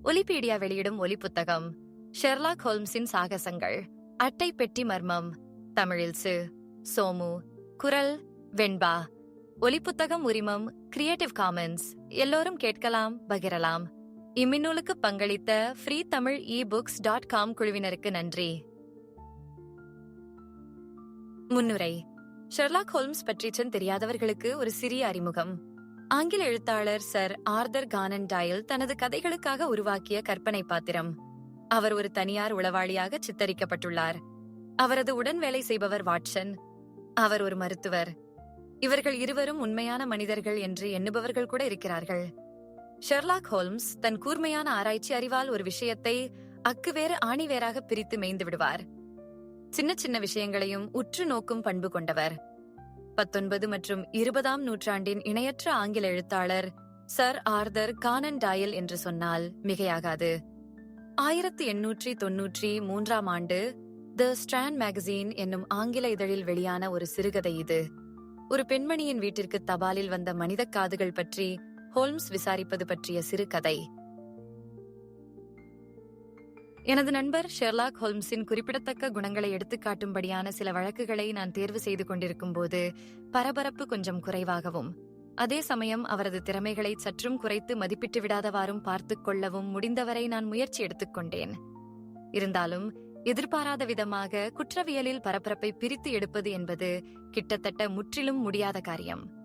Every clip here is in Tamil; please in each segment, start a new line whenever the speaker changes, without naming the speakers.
ஒலிபீடியா வெளியிடும் ஒலி புத்தகம் ஷெர்லாக் ஹோல்ம்ஸின் சாகசங்கள். அட்டை பெட்டி மர்மம். தமிழில் சோமு. குரல் வெண்பா. ஒலிப்புத்தகம் உரிமம் கிரியேட்டிவ் காமன்ஸ். எல்லோரும் கேட்கலாம், பகிரலாம். இம்மின்னூலுக்கு பங்களித்த ஃப்ரீ தமிழ் ebooks.com குழுவினருக்கு நன்றி. முன்னுரை. ஷெர்லாக் ஹோல்ம்ஸ் பற்றி தெரியாதவர்களுக்கு ஒரு சிறிய அறிமுகம். ஆங்கில எழுத்தாளர் சர் ஆர்தர் கானன் டாயல் தனது கதைகளுக்காக உருவாக்கிய கற்பனை பாத்திரம். அவர் ஒரு தனியார் உளவாளியாக சித்தரிக்கப்பட்டுள்ளார். அவரது உடன் வேலை செய்பவர் வாட்சன். அவர் ஒரு மருத்துவர். இவர்கள் இருவரும் உண்மையான மனிதர்கள் என்று எண்ணுபவர்கள் கூட இருக்கிறார்கள். ஷெர்லாக் ஹோல்ம்ஸ் தன் கூர்மையான ஆராய்ச்சி அறிவால் ஒரு விஷயத்தை அக்குவேறு ஆணிவேராக பிரித்து மேய்ந்து விடுவார். சின்ன சின்ன விஷயங்களையும் உற்று நோக்கும் பண்பு கொண்டவர். 19 மற்றும் 20ஆம் நூற்றாண்டின் இணையற்ற ஆங்கில எழுத்தாளர் சர் ஆர்தர் கானன் டாயல் என்று சொன்னால் மிகையாகாது. 1893ஆம் ஆண்டு தி ஸ்ட்ராண்ட் மேகசின் என்னும் ஆங்கில இதழில் வெளியான ஒரு சிறுகதை இது. ஒரு பெண்மணியின் வீட்டிற்கு தபாலில் வந்த மனித காதுகள் பற்றி ஹோல்ம்ஸ் விசாரிப்பது பற்றிய சிறுகதை. எனது நண்பர் ஷெர்லாக் ஹோல்ம்ஸின் குறிப்பிடத்தக்க குணங்களை எடுத்துக்காட்டும்படியான சில வழக்குகளை நான் தேர்வு செய்து கொண்டிருக்கும் போது பரபரப்பு கொஞ்சம் குறைவாகவும், அதே சமயம் அவரது திறமைகளை சற்றும் குறைத்து மதிப்பிட்டு விடாதவாறும் பார்த்துக் கொள்ளவும் முடிந்தவரை நான் முயற்சி எடுத்துக்கொண்டேன். இருந்தாலும் எதிர்பாராத விதமாக குற்றவியலில் பரபரப்பை பிரித்து எடுப்பது என்பது கிட்டத்தட்ட முற்றிலும் முடியாத காரியம்.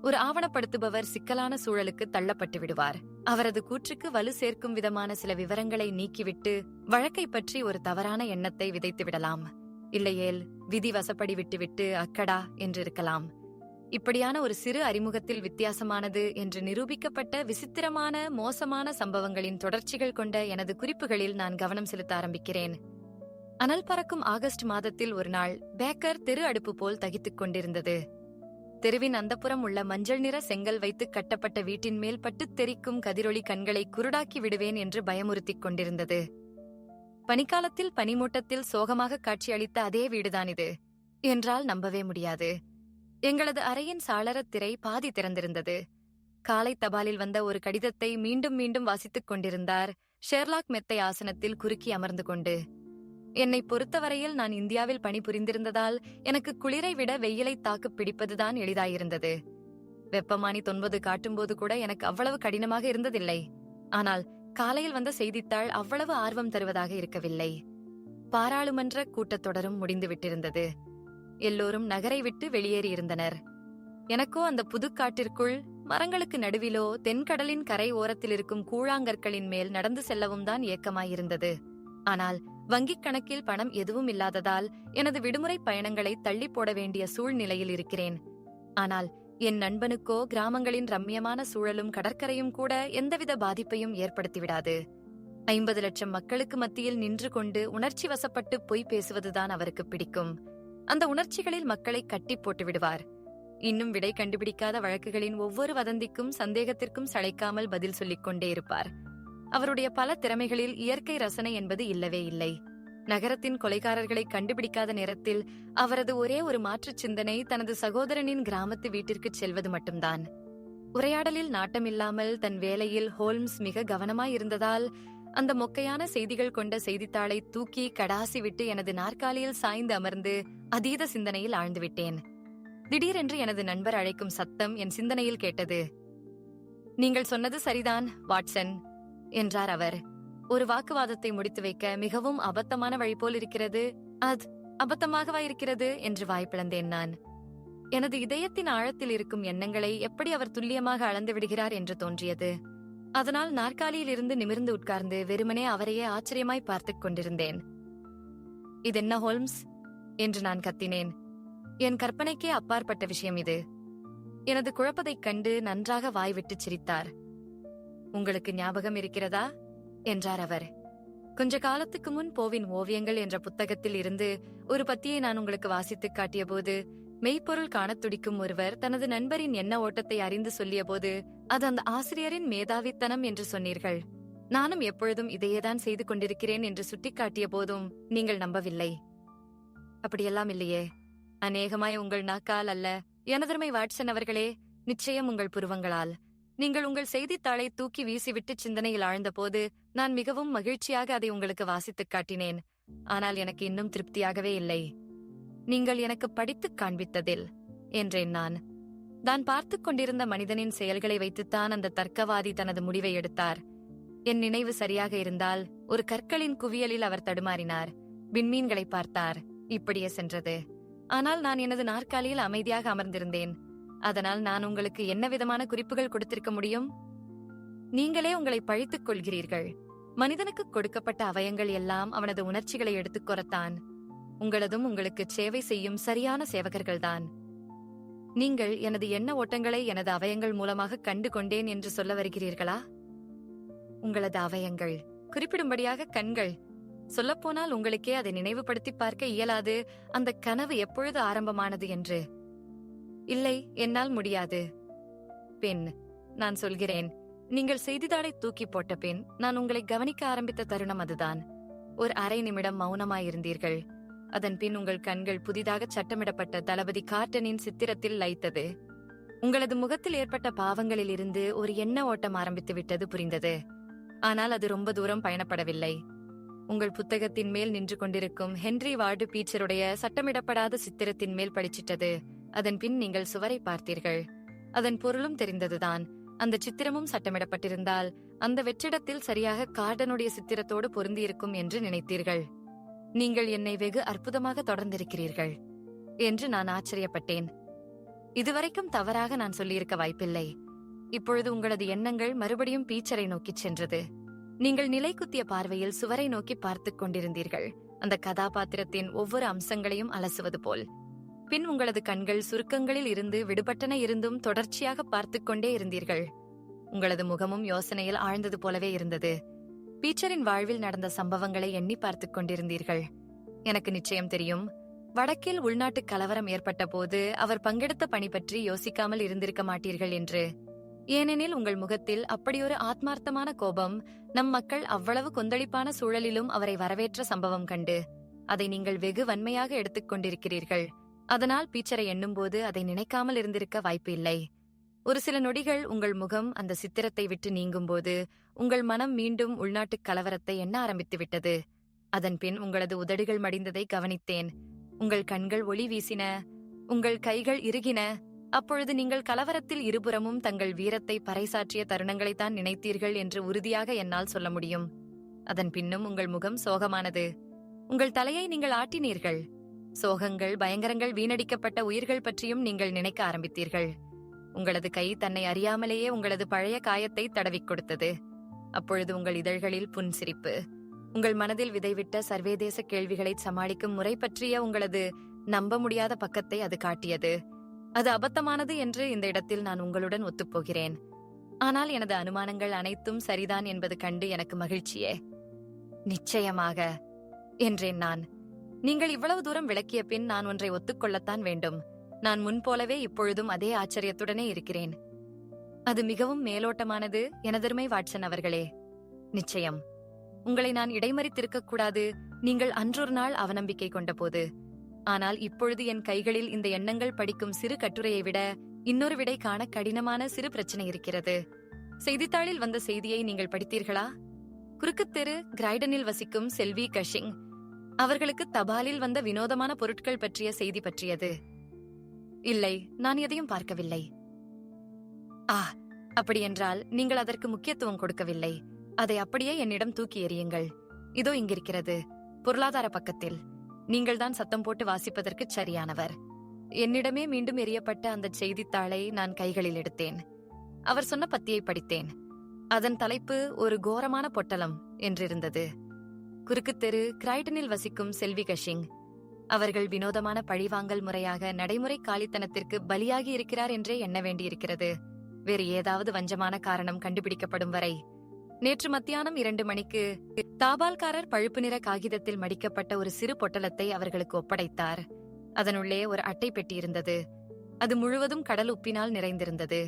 ஒரு ஆவணப்படுத்துபவர் சிக்கலான சூழலுக்கு தள்ளப்பட்டு விடுவார். அவரது கூற்றுக்கு வலு சேர்க்கும் விதமான சில விவரங்களை நீக்கிவிட்டு வழக்கை பற்றி ஒரு தவறான எண்ணத்தை விதைத்து விடலாம். இல்லையேல் விதி வசப்படி விட்டுவிட்டு அக்கடா என்றிருக்கலாம். இப்படியான ஒரு சிறு அறிமுகத்தில் வித்தியாசமானது என்று நிரூபிக்கப்பட்ட விசித்திரமான மோசமான சம்பவங்களின் தொடர்ச்சிகள் கொண்ட எனது குறிப்புகளில் நான் கவனம் செலுத்த ஆரம்பிக்கிறேன். அனல் பறக்கும் ஆகஸ்ட் மாதத்தில் ஒரு நாள் பேக்கர் தெரு அடுப்பு போல் தகித்துக் கொண்டிருந்தது. தெருவின் அந்தப்புறம் உள்ள மஞ்சள் நிற செங்கல் வைத்து கட்டப்பட்ட வீட்டின் மேல் பட்டு தெரிக்கும் கதிரொளி கண்களை குருடாக்கி விடுவேன் என்று பயமுறுத்திக் கொண்டிருந்தது. பனிக்காலத்தில் பனிமூட்டத்தில் சோகமாக காட்சியளித்த அதே வீடுதான் இது என்றால் நம்பவே முடியாது. எங்களது அறையின் சாளரத் திரை பாதி திறந்திருந்தது. காலை தபாலில் வந்த ஒரு கடிதத்தை மீண்டும் மீண்டும் வாசித்துக் கொண்டிருந்தார் ஷெர்லாக் மெத்தை ஆசனத்தில் குறுக்கி அமர்ந்து கொண்டு. என்னை பொறுத்தவரையில் நான் இந்தியாவில் பணிபுரிந்திருந்ததால் எனக்கு குளிரை விட வெயிலை தாக்கு பிடிப்பதுதான் எளிதாயிருந்தது. வெப்பமானி 90 காட்டும்போது கூட எனக்கு அவ்வளவு கடினமாக இருந்ததில்லை. ஆனால் காலையில் வந்த செய்தித்தாள் அவ்வளவு ஆர்வம் தருவதாக இருக்கவில்லை. பாராளுமன்ற கூட்டத்தொடரும் முடிந்துவிட்டிருந்தது. எல்லோரும் நகரை விட்டு வெளியேறியிருந்தனர். எனக்கோ அந்த புதுக்காட்டிற்குள் மரங்களுக்கு நடுவிலோ தென்கடலின் கரை ஓரத்தில் இருக்கும் கூழாங்கற்களின் மேல் நடந்து செல்லவும் தான் ஏக்கமாயிருந்தது. ஆனால் வங்கிக் கணக்கில் பணம் எதுவும் இல்லாததால் எனது விடுமுறை பயணங்களை தள்ளி போட வேண்டிய சூழ்நிலையில் இருக்கிறேன். ஆனால் என் நண்பனுக்கோ கிராமங்களின் ரம்யமான சூழலும் கடற்கரையும் கூட எந்தவித பாதிப்பையும் ஏற்படுத்திவிடாது. 50 லட்சம் மக்களுக்கு மத்தியில் நின்று கொண்டு உணர்ச்சி வசப்பட்டு பொய் பேசுவதுதான் அவருக்கு பிடிக்கும். அந்த உணர்ச்சிகளில் மக்களை கட்டி போட்டு விடுவார். இன்னும் விடை கண்டுபிடிக்காத வழக்குகளின் ஒவ்வொரு வதந்திக்கும் சந்தேகத்திற்கும் சளைக்காமல் பதில் சொல்லிக் கொண்டே இருப்பார். அவருடைய பல திறமைகளில் இயற்கை ரசனை என்பது இல்லவே இல்லை. நகரத்தின் கொலைகாரர்களை கண்டுபிடிக்காத நேரத்தில் அவரது ஒரே ஒரு மாற்றுச் சிந்தனை தனது சகோதரனின் கிராமத்து வீட்டிற்கு செல்வது மட்டும்தான். உரையாடலில் நாட்டமில்லாமல் தன் வேலையில் ஹோல்ம்ஸ் மிக கவனமாயிருந்ததால் அந்த மொக்கையான செய்திகள் கொண்ட செய்தித்தாளை தூக்கி கடாசி விட்டு எனது நாற்காலியில் சாய்ந்து அமர்ந்து அதீத சிந்தனையில் ஆழ்ந்துவிட்டேன். திடீரென்று எனது நண்பர் அழைக்கும் சத்தம் என் சிந்தனையில் கேட்டது. நீங்கள் சொன்னது சரிதான் வாட்சன் என்றார் அவர். ஒரு வாக்குவாதத்தை முடித்து வைக்க மிகவும் அபத்தமான வழி போல் இருக்கிறது. அது அபத்தமாகவா இருக்கிறது என்று வாய்ப்பிழந்தேன் நான். எனது இதயத்தின் ஆழத்தில் இருக்கும் எண்ணங்களை எப்படி அவர் துல்லியமாக அளந்து விடுகிறார் என்று தோன்றியது. அதனால் நாற்காலியில் இருந்து நிமிர்ந்து உட்கார்ந்து வெறுமனே அவரையே ஆச்சரியமாய் பார்த்துக் கொண்டிருந்தேன். இதென்ன ஹோல்ம்ஸ் என்று நான் கத்தினேன். என் கற்பனைக்கே அப்பாற்பட்ட விஷயம் இது. எனது குழப்பத்தைக் கண்டு நன்றாக வாய்விட்டு சிரித்தார். உங்களுக்கு ஞாபகம் இருக்கிறதா என்றார் அவர். கொஞ்ச காலத்துக்கு முன் போவின் ஓவியங்கள் என்ற புத்தகத்தில் இருந்து ஒரு பத்தியை நான் உங்களுக்கு வாசித்துக் காட்டிய போது மெய்ப்பொருள் காணத் துடிக்கும் ஒருவர் தனது நண்பரின் எண்ண ஓட்டத்தை அறிந்து சொல்லிய போது அது அந்த ஆசிரியரின் மேதாவித்தனம் என்று சொன்னீர்கள். நானும் எப்பொழுதும் இதையேதான் செய்து கொண்டிருக்கிறேன் என்று சுட்டிக்காட்டிய போதும் நீங்கள் நம்பவில்லை. அப்படியெல்லாம் இல்லையே. அநேகமாய் உங்கள் நாக்கால் அல்ல, எனதருமை வாட்சன் அவர்களே, நிச்சயம் உங்கள் புருவங்களால். நீங்கள் உங்கள் செய்தித்தாளை தூக்கி வீசிவிட்டு சிந்தனையில் ஆழ்ந்தபோது நான் மிகவும் மகிழ்ச்சியாக அதை உங்களுக்கு வாசித்துக் காட்டினேன். ஆனால் எனக்கு இன்னும் திருப்தியாகவே இல்லை. நீங்கள் எனக்கு படித்துக் காண்பித்ததில் என்றேன் நான். தான் பார்த்துக் கொண்டிருந்த மனிதனின் செயல்களை வைத்துத்தான் அந்த தர்க்கவாதி தனது முடிவை எடுத்தார். என் நினைவு சரியாக இருந்தால் ஒரு கற்களின் குவியலில் அவர் தடுமாறினார். விண்மீன்களை பார்த்தார். இப்படியே சென்றது. ஆனால் நான் எனது நாற்காலியில் அமைதியாக அமர்ந்திருந்தேன். அதனால் நான் உங்களுக்கு என்ன விதமான குறிப்புகள் கொடுத்திருக்க முடியும்? நீங்களே உங்களை பழித்துக் கொள்கிறீர்கள். மனிதனுக்கு கொடுக்கப்பட்ட அவயங்கள் எல்லாம் அவனது உணர்ச்சிகளை எடுத்துக் கொறத்தான். உங்களதும் உங்களுக்கு சேவை செய்யும் சரியான சேவகர்கள்தான். நீங்கள் எனது எண்ண ஓட்டங்களை எனது அவயங்கள் மூலமாக கண்டு கொண்டேன் என்று சொல்ல வருகிறீர்களா? உங்களது அவயங்கள், குறிப்பிடும்படியாக கண்கள். சொல்லப்போனால் உங்களுக்கே அதை நினைவுபடுத்தி பார்க்க இயலாது அந்த கனவு எப்பொழுது ஆரம்பமானது என்று. இல்லை, என்னால் முடியாது. பின் நான் சொல்கிறேன், நீங்கள் செய்தித்தாளை தூக்கி போட்ட பின் நான் உங்களை கவனிக்க ஆரம்பித்த தருணம் அதுதான். ஒரு அரை நிமிடம் மௌனமாயிருந்தீர்கள். அதன் பின் உங்கள் கண்கள் புதிதாக சட்டமிடப்பட்ட தளபதி கார்டனின் சித்திரத்தில் லயித்தது. உங்களது முகத்தில் ஏற்பட்ட பாவங்களில் இருந்து ஒரு எண்ண ஓட்டம் ஆரம்பித்து விட்டது புரிந்தது. ஆனால் அது ரொம்ப தூரம் பயணப்படவில்லை. உங்கள் புத்தகத்தின் மேல் நின்று கொண்டிருக்கும் ஹென்றி வார்டு பீச்சருடைய சட்டமிடப்படாத சித்திரத்தின் மேல் படிச்சிட்டது. அதன் பின் நீங்கள் சுவரை பார்த்தீர்கள். அதன் பொருளும் தெரிந்ததுதான். அந்த சித்திரமும் சட்டமிடப்பட்டிருந்தால் அந்த வெற்றிடத்தில் சரியாக கார்டனுடைய சித்திரத்தோடு பொருந்தியிருக்கும் என்று நினைத்தீர்கள். நீங்கள் என்னை வெகு அற்புதமாக தொடர்ந்திருக்கிறீர்கள் என்று நான் ஆச்சரியப்பட்டேன். இதுவரைக்கும் தவறாக நான் சொல்லியிருக்க வாய்ப்பில்லை. இப்பொழுது உங்களது எண்ணங்கள் மறுபடியும் பீச்சரை நோக்கிச் சென்றது. நீங்கள் நிலை குத்திய பார்வையில் சுவரை நோக்கி பார்த்துக் கொண்டிருந்தீர்கள், அந்த கதாபாத்திரத்தின் ஒவ்வொரு அம்சங்களையும் அலசுவது போல். பின் உங்களது கண்கள் சுருக்கங்களில் இருந்து விடுபட்டன இருந்தும் தொடர்ச்சியாக பார்த்துக் கொண்டே இருந்தீர்கள். உங்களது முகமும் யோசனையில் ஆழ்ந்தது போலவே இருந்தது. பீச்சரின் வாழ்வில் நடந்த சம்பவங்களை எண்ணி பார்த்துக் கொண்டிருந்தீர்கள். எனக்கு நிச்சயம் தெரியும், வடக்கில் உள்நாட்டு கலவரம் ஏற்பட்ட போது அவர் பங்கெடுத்த பணி பற்றி யோசிக்காமல் இருந்திருக்க மாட்டீர்கள் என்று. ஏனெனில் உங்கள் முகத்தில் அப்படியொரு ஆத்மார்த்தமான கோபம், நம் மக்கள் அவ்வளவு கொந்தளிப்பான சூழலிலும் அவரை வரவேற்ற சம்பவம் கண்டு அதை நீங்கள் வெகு வன்மையாக எடுத்துக் கொண்டிருக்கிறீர்கள். அதனால் பீச்சரை எண்ணும்போது அதை நினைக்காமல் இருந்திருக்க வாய்ப்பு இல்லை. ஒரு சில நொடிகள் உங்கள் முகம் அந்த சித்திரத்தை விட்டு நீங்கும்போது உங்கள் மனம் மீண்டும் உள்நாட்டுக் கலவரத்தை எண்ண ஆரம்பித்து விட்டது. அதன் பின் உங்களது உதடுகள் மடிந்ததை கவனித்தேன். உங்கள் கண்கள் ஒளி வீசின, உங்கள் கைகள் இறுகின. அப்பொழுது நீங்கள் கலவரத்தில் இருபுறமும் தங்கள் வீரத்தை பறைசாற்றிய தருணங்களைத்தான் நினைத்தீர்கள் என்று உறுதியாக என்னால் சொல்ல முடியும். அதன் பின்னும் உங்கள் முகம் சோகமானது. உங்கள் தலையை நீங்கள் ஆட்டினீர்கள். சோகங்கள், பயங்கரங்கள், வீணடிக்கப்பட்ட உயிர்கள் பற்றியும் நீங்கள் நினைக்க ஆரம்பித்தீர்கள். உங்களது கை தன்னை அறியாமலேயே உங்களது பழைய காயத்தை தடவிக் கொடுத்தது. அப்பொழுது உங்கள் இதழ்களில் புன்சிரிப்பு. உங்கள் மனதில் விதைவிட்ட சர்வேதேச கேள்விகளை சமாளிக்கும் முறை பற்றிய உங்களது நம்ப முடியாத பக்கத்தை அது காட்டியது. அது அபத்தமானது என்று இந்த இடத்தில் நான் உங்களுடன் ஒத்துப்போகிறேன். ஆனால் எனது அனுமானங்கள் அனைத்தும் சரிதான் என்பது கண்டு எனக்கு மகிழ்ச்சியே. நிச்சயமாக என்றேன் நான். நீங்கள் இவ்வளவு தூரம் விளக்கிய பின் நான் ஒன்றை ஒத்துக்கொள்ளத்தான் வேண்டும். நான் முன்போலவே இப்பொழுதும் அதே ஆச்சரியத்துடனே இருக்கிறேன். அது மிகவும் மேலோட்டமானது, எனதருமை வாட்சன் அவர்களே. நிச்சயம். உங்களை நான் இடைமறித்திருக்கக் கூடாது, நீங்கள் அன்றொரு நாள் அவநம்பிக்கை கொண்ட போது. ஆனால் இப்பொழுது என் கைகளில் இந்த எண்ணங்கள் படிக்கும் சிறு கட்டுரையை விட இன்னொரு விடை காண கடினமான சிறு பிரச்சனை இருக்கிறது. செய்தித்தாளில் வந்த செய்தியை நீங்கள் படித்தீர்களா? குறுக்குத்தெரு கிரைடனில் வசிக்கும் செல்வி கஷிங் அவர்களுக்கு தபாலில் வந்த வினோதமான பொருட்கள் பற்றிய செய்தி பற்றியது. இல்லை, நான் எதையும் பார்க்கவில்லை. அப்படியென்றால் நீங்கள் அதற்கு முக்கியத்துவம் கொடுக்கவில்லை. அதை அப்படியே என்னிடம் தூக்கி எறியுங்கள். இதோ இங்கிருக்கிறது, பொருளாதார பக்கத்தில். நீங்கள்தான் சத்தம் போட்டு வாசிப்பதற்கு சரியானவர். என்னிடமே மீண்டும் எறியப்பட்ட அந்த செய்தித்தாளை நான் கைகளில் எடுத்தேன். அவர் சொன்ன பத்தியை படித்தேன். அதன் தலைப்பு ஒரு கோரமான பொட்டலம் என்றிருந்தது. குறுக்குத்தெரு கிரைடனில் வசிக்கும் செல்வி கஷிங் அவர்கள் வினோதமான பழிவாங்கல் முறையாக நடைமுறை காலித்தனத்திற்கு பலியாகி இருக்கிறார் என்றே எண்ண வேண்டியிருக்கிறது. வேறு ஏதாவது வஞ்சமான காரணம் கண்டுபிடிக்கப்படும் வரை. நேற்று மத்தியானம் 2 மணிக்கு தாபால்காரர் பழுப்பு நிற காகிதத்தில் மடிக்கப்பட்ட ஒரு சிறு பொட்டலத்தை அவர்களுக்கு ஒப்படைத்தார். அதனுள்ளே ஒரு அட்டை பெட்டி இருந்தது. அது முழுவதும் கடல் உப்பினால் நிறைந்திருந்தது.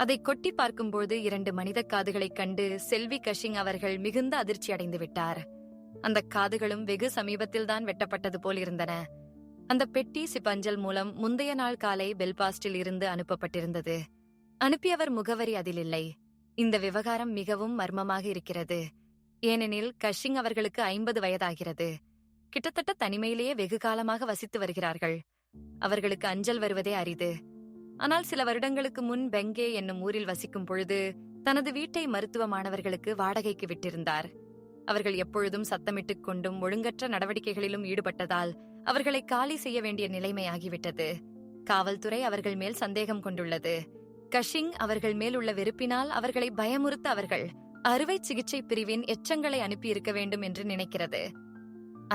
அதை கொட்டி பார்க்கும்போது 2 மனித காதுகளைக் கண்டு செல்வி கஷிங் அவர்கள் மிகுந்த அதிர்ச்சி அடைந்து விட்டார். அந்த காதுகளும் வெகு சமீபத்தில்தான் வெட்டப்பட்டது போல் இருந்தன. அந்த பெட்டி சிப்பஞ்சல் மூலம் முந்தைய நாள் காலை பெல்பாஸ்டில் இருந்து அனுப்பப்பட்டிருந்தது. அனுப்பியவர் முகவரி அதில் இல்லை. இந்த விவகாரம் மிகவும் மர்மமாக இருக்கிறது. ஏனெனில் கஷிங் அவர்களுக்கு 50 வயதாகிறது. கிட்டத்தட்ட தனிமையிலேயே வெகு காலமாக வசித்து வருகிறார்கள். அவர்களுக்கு அஞ்சல் வருவதே அரிது. ஆனால் சில வருடங்களுக்கு முன் பெங்கே என்னும் ஊரில் வசிக்கும் பொழுது தனது வீட்டை மருத்துவ மாணவர்களுக்கு வாடகைக்கு விட்டிருந்தார். அவர்கள் எப்பொழுதும் சத்தமிட்டுக் கொண்டும் ஒழுங்கற்ற நடவடிக்கைகளிலும் ஈடுபட்டதால் அவர்களை காலி செய்ய வேண்டிய நிலைமையாகிவிட்டது. காவல்துறை அவர்கள் மேல் சந்தேகம் கொண்டுள்ளது. கஷிங் அவர்கள் மேல் உள்ள வெறுப்பினால் அவர்களை பயமுறுத்த அவர்கள் அறுவை சிகிச்சை பிரிவின் எச்சங்களை அனுப்பியிருக்க வேண்டும் என்று நினைக்கிறது.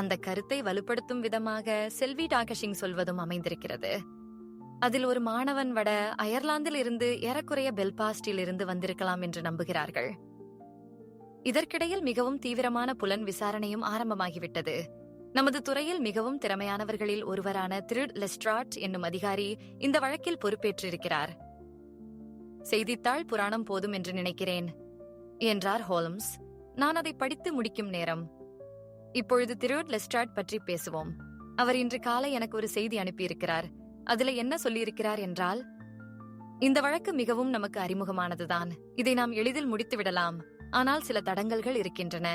அந்த கருத்தை வலுப்படுத்தும் விதமாக செல்வி டாகஷிங் சொல்வதும் அமைந்திருக்கிறது. அதில் ஒரு மாணவன் வட அயர்லாந்தில் இருந்து ஏறக்குறைய பெல்பாஸ்டில் இருந்து வந்திருக்கலாம் என்று நம்புகிறார்கள். இதற்கிடையில் மிகவும் தீவிரமான புலன் விசாரணையும் ஆரம்பமாகிவிட்டது. நமது துறையில் மிகவும் திறமையானவர்களில் ஒருவரான திரு லெஸ்ட்ராட் என்னும் அதிகாரி இந்த வழக்கில் பொறுப்பேற்றிருக்கிறார். செய்தித்தாள் புராணம் போதும் என்று நினைக்கிறேன் என்றார் ஹோல்ம்ஸ். நான் அதை படித்து முடிக்கும் நேரம். இப்பொழுது திரு லெஸ்ட்ராட் பற்றி பேசுவோம். அவர் இன்று காலை எனக்கு ஒரு செய்தி அனுப்பியிருக்கிறார். அதுல என்ன சொல்லியிருக்கிறார் என்றால், இந்த வழக்கு மிகவும் நமக்கு அறிமுகமானதுதான். இதை நாம் எளிதில் முடித்து விடலாம். ஆனால் சில தடங்கல்கள் இருக்கின்றன.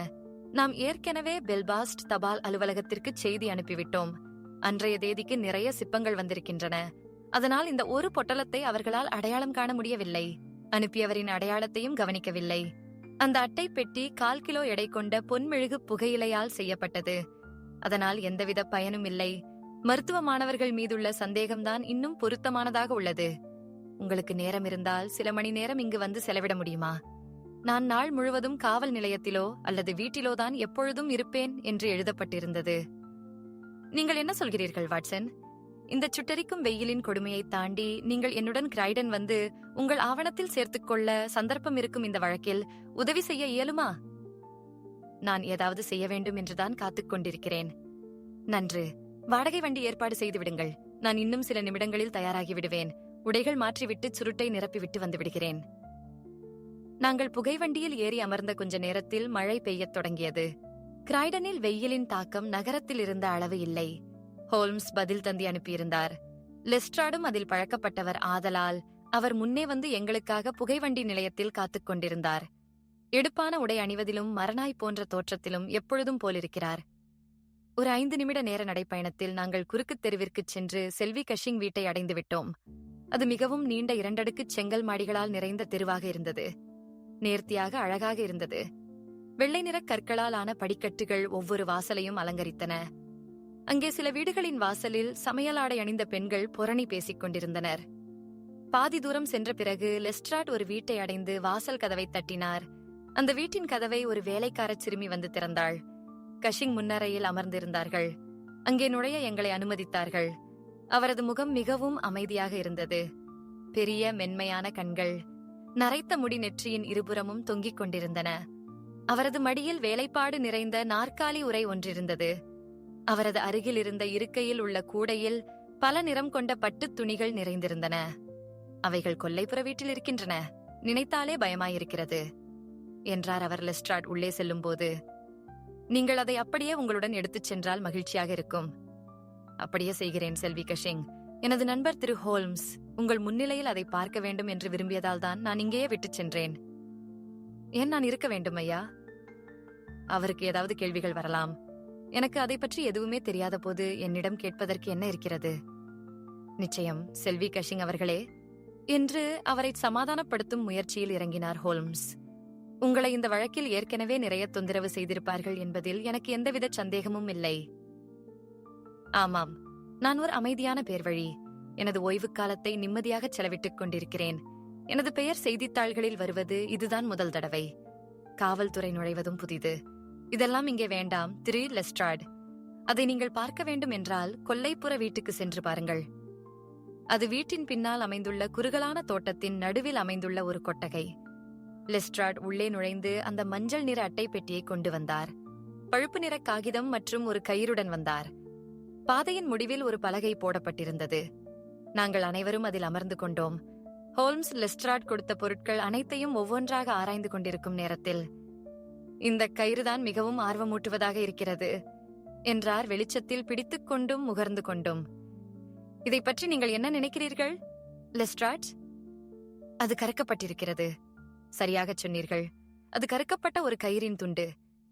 நாம் ஏற்கனவே பெல்பாஸ்ட் தபால் அலுவலகத்திற்கு செய்தி அனுப்பிவிட்டோம். அன்றைய தேதிக்கு நிறைய சிப்பங்கள் வந்திருக்கின்றன. அதனால் இந்த ஒரு பொட்டலத்தை அவர்களால் அடையாளம் காண முடியவில்லை. அனுப்பியவரின் அடையாளத்தையும் கவனிக்கவில்லை. அந்த அட்டை பெட்டி 1/4 கிலோ எடை கொண்ட பொன்மெழுகு புகையிலையால் செய்யப்பட்டது. அதனால் எந்தவித பயனும் இல்லை. மருத்துவ மாணவர்கள் மீதுள்ள சந்தேகம்தான் இன்னும் பொருத்தமானதாக உள்ளது. உங்களுக்கு நேரம் இருந்தால் சில மணி நேரம் இங்கு வந்து செலவிட முடியுமா? நான் நாள் முழுவதும் காவல் நிலையத்திலோ அல்லது வீட்டிலோதான் எப்பொழுதும் இருப்பேன் என்று எழுதப்பட்டிருந்தது. நீங்கள் என்ன சொல்கிறீர்கள் வாட்சன்? இந்த சுட்டரிக்கும் வெயிலின் கொடுமையை தாண்டி நீங்கள் என்னுடன் கிரைடன் வந்து உங்கள் ஆவணத்தில் சேர்த்துக்கொள்ள சந்தர்ப்பம் இருக்கும் இந்த வழக்கில் உதவி செய்ய இயலுமா? நான் ஏதாவது செய்ய வேண்டும் என்றுதான் காத்துக் கொண்டிருக்கிறேன். நன்று. வாடகை வண்டி ஏற்பாடு செய்து விடுங்கள். நான் இன்னும் சில நிமிடங்களில் தயாராகி விடுவேன். உடைகள் மாற்றிவிட்டு சுருட்டை நிரப்பிவிட்டு வந்து விடுகிறேன். நாங்கள் புகைவண்டியில் ஏறி அமர்ந்த கொஞ்ச நேரத்தில் மழை பெய்யத் தொடங்கியது. கிரைடனில் வெயிலின் தாக்கம் நகரத்தில் இருந்த அளவு இல்லை. ஹோல்ம்ஸ் பதில் தந்தி அனுப்பியிருந்தார். லெஸ்ட்ராடும் அதில் பழக்கப்பட்டவர் ஆதலால் அவர் முன்னே வந்து எங்களுக்காக புகைவண்டி நிலையத்தில் காத்துக் கொண்டிருந்தார். எடுப்பான உடை அணிவதிலும் மரணாய் போன்ற தோற்றத்திலும் எப்பொழுதும் போலிருக்கிறார். ஒரு 5 நிமிட நேர நடைப்பயணத்தில் நாங்கள் குறுக்குத் தெருவிற்குச் சென்று செல்வி கஷிங் வீட்டை அடைந்து விட்டோம். அது மிகவும் நீண்ட 2 அடுக்கு செங்கல் மாடிகளால் நிறைந்த தெருவாக இருந்தது. நேர்த்தியாக அழகாக இருந்தது. வெள்ளை நிற கற்களால் ஆன படிக்கட்டுகள் ஒவ்வொரு வாசலையும் அலங்கரித்தன. அங்கே சில வீடுகளின் வாசலில் சமையலாடை அணிந்த பெண்கள் புரணி பேசிக் கொண்டிருந்தனர். பாதி தூரம் சென்ற பிறகு லெஸ்ட்ராட் ஒரு வீட்டை அடைந்து வாசல் கதவை தட்டினார். அந்த வீட்டின் கதவை ஒரு வேலைக்கார சிறுமி வந்து திறந்தாள். கஷிங் முன்னறையில் அமர்ந்திருந்தார்கள். அங்கே நுழைய எங்களை அனுமதித்தார்கள். அவரது முகம் மிகவும் அமைதியாக இருந்தது. பெரிய மென்மையான கண்கள், நரைத்த முடி நெற்றியின் இருபுறமும் தொங்கிக் கொண்டிருந்தன. அவரது மடியில் வேலைப்பாடு நிறைந்த நாற்காலி உறை ஒன்றிருந்தது. அவரது அருகில் இருந்த இருக்கையில் உள்ள கூடையில் பல நிறம் கொண்ட பட்டுத் துணிகள் நிறைந்திருந்தன. அவைகள் கொல்லைப்புற வீட்டில் இருக்கின்றன. நினைத்தாலே பயமாயிருக்கிறது என்றார் அவர் லெஸ்ட்ராட் உள்ளே செல்லும்போது. நீங்கள் அதை அப்படியே உங்களுடன் எடுத்துச் சென்றால் மகிழ்ச்சியாக இருக்கும். அப்படியே செய்கிறேன் செல்வி கஷிங். எனது நண்பர் திரு ஹோல்ம்ஸ் உங்கள் முன்னிலையில் அதை பார்க்க வேண்டும் என்று விரும்பியதால் தான் நான் இங்கேயே விட்டுச் சென்றேன். ஏன் நான் இருக்க வேண்டும் ஐயா? அவருக்கு ஏதாவது கேள்விகள் வரலாம். எனக்கு அதை பற்றி எதுவுமே தெரியாத போது என்னிடம் கேட்பதற்கு என்ன இருக்கிறது? நிச்சயம் செல்வி கஷிங் அவர்களே என்று அவரை சமாதானப்படுத்தும் முயற்சியில் இறங்கினார் ஹோல்ம்ஸ். உங்களை இந்த வழக்கில் ஏற்கனவே நிறைய தொந்தரவு செய்திருப்பார்கள் என்பதில் எனக்கு எந்தவித சந்தேகமும் இல்லை. ஆமாம், நான் ஒரு அமைதியான பேர்வழி. எனது ஓய்வு காலத்தை நிம்மதியாக செலவிட்டுக் கொண்டிருக்கிறேன். எனது பெயர் செய்தித்தாள்களில் வருவது இதுதான் முதல் தடவை. காவல்துறை நுழைவதும் புதிது. இதெல்லாம் இங்கே வேண்டாம் திரு லெஸ்ட்ராட். அதை நீங்கள் பார்க்க வேண்டும் என்றால் கொல்லைப்புற வீட்டுக்கு சென்று பாருங்கள். அது வீட்டின் பின்னால் அமைந்துள்ள குறுகலான தோட்டத்தின் நடுவில் அமைந்துள்ள ஒரு கொட்டகை. லெஸ்ட்ராட் உள்ளே நுழைந்து அந்த மஞ்சள் நிற அட்டை பெட்டியை கொண்டு வந்தார். பழுப்பு நிற காகிதம் மற்றும் ஒரு கயிறுடன் வந்தார். பாதையின் முடிவில் ஒரு பலகை போடப்பட்டிருந்தது. நாங்கள் அனைவரும் அதில் அமர்ந்து கொண்டோம். ஹோல்ம்ஸ் லெஸ்ட்ராட் கொடுத்த பொருட்கள் அனைத்தையும் ஒவ்வொன்றாக ஆராய்ந்து கொண்டிருக்கும் நேரத்தில், இந்த கயிறுதான் மிகவும் ஆர்வமூட்டுவதாக இருக்கிறது என்றார் வெளிச்சத்தில் பிடித்துக் கொண்டும் முகர்ந்து கொண்டும். இதை பற்றி நீங்கள் என்ன நினைக்கிறீர்கள் லெஸ்ட்ராட்? அது கறக்கப்பட்டிருக்கிறது. சரியாகச் சொன்னீர்கள். அது கறக்கப்பட்ட ஒரு கயிறின் துண்டு.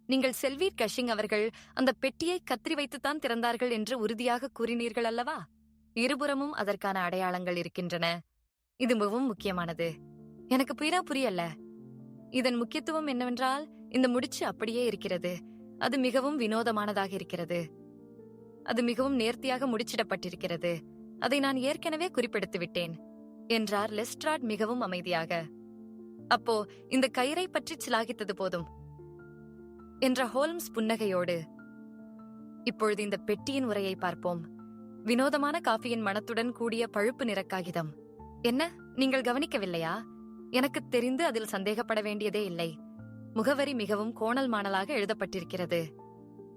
நீங்கள் செல்வி கஷிங் அவர்கள் அந்த பெட்டியை கத்திரி வைத்துத்தான் திறந்தார்கள் என்று உறுதியாக கூறினீர்கள் அல்லவா? இருபுறமும் அதற்கான அடையாளங்கள் இருக்கின்றன. இது மிகவும் முக்கியமானது. எனக்கு புரியல. இதன் முக்கியத்துவம் என்னவென்றால், இந்த முடிச்சு அப்படியே இருக்கிறது. அது மிகவும் வினோதமானதாக இருக்கிறது. அது மிகவும் நேர்த்தியாக முடிச்சிடப்பட்டிருக்கிறது. அதை நான் ஏற்கனவே குறிப்பிடுத்து விட்டேன் என்றார் லெஸ்ட்ராட் மிகவும் அமைதியாக. அப்போ இந்த கயிறை பற்றி சிலாகித்தது போதும் என்ற ஹோல்ம்ஸ் புன்னகையோடு, இப்பொழுது இந்த பெட்டியின் உரையை பார்ப்போம். வினோதமான காஃபியின் மணத்துடன் கூடிய பழுப்பு நிற காகிதம். என்ன, நீங்கள் கவனிக்கவில்லையா? எனக்கு தெரிந்து அதில் சந்தேகப்பட வேண்டியதே இல்லை. முகவரி மிகவும் கோணல் மாணலாக எழுதப்பட்டிருக்கிறது.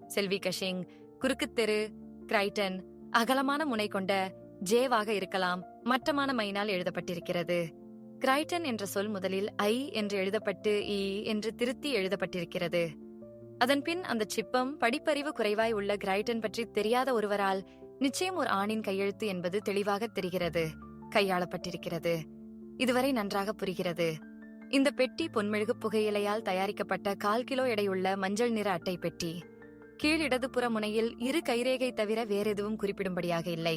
செல்வி கஷிங், குறுக்குத்தெரு, கிரைட்டன், அகலமான முனை கொண்ட ஜேவாக இருக்கலாம், மட்டமான மைனால் எழுதப்பட்டிருக்கிறது. கிரைட்டன் என்ற சொல் முதலில் ஐ என்று எழுதப்பட்டு இ என்று திருத்தி எழுதப்பட்டிருக்கிறது. அதன்பின் அந்த சிப்பம் படிப்பறிவு குறைவாய் உள்ள கிரைட்டன் பற்றி தெரியாத ஒருவரால் நிச்சயம் ஒரு ஆணின் கையெழுத்து என்பது தெளிவாக தெரிகிறது, கையாளப்பட்டிருக்கிறது. இதுவரை நன்றாக புரிகிறது. இந்த பெட்டி பொன்மெழுகு புகையிலையால் தயாரிக்கப்பட்ட 1/4 கிலோ எடையுள்ள மஞ்சள் நிற அட்டை பெட்டி. கீழ் இடதுபுற முனையில் 2 கைரேகை தவிர வேறெதுவும் குறிப்பிடும்படியாக இல்லை.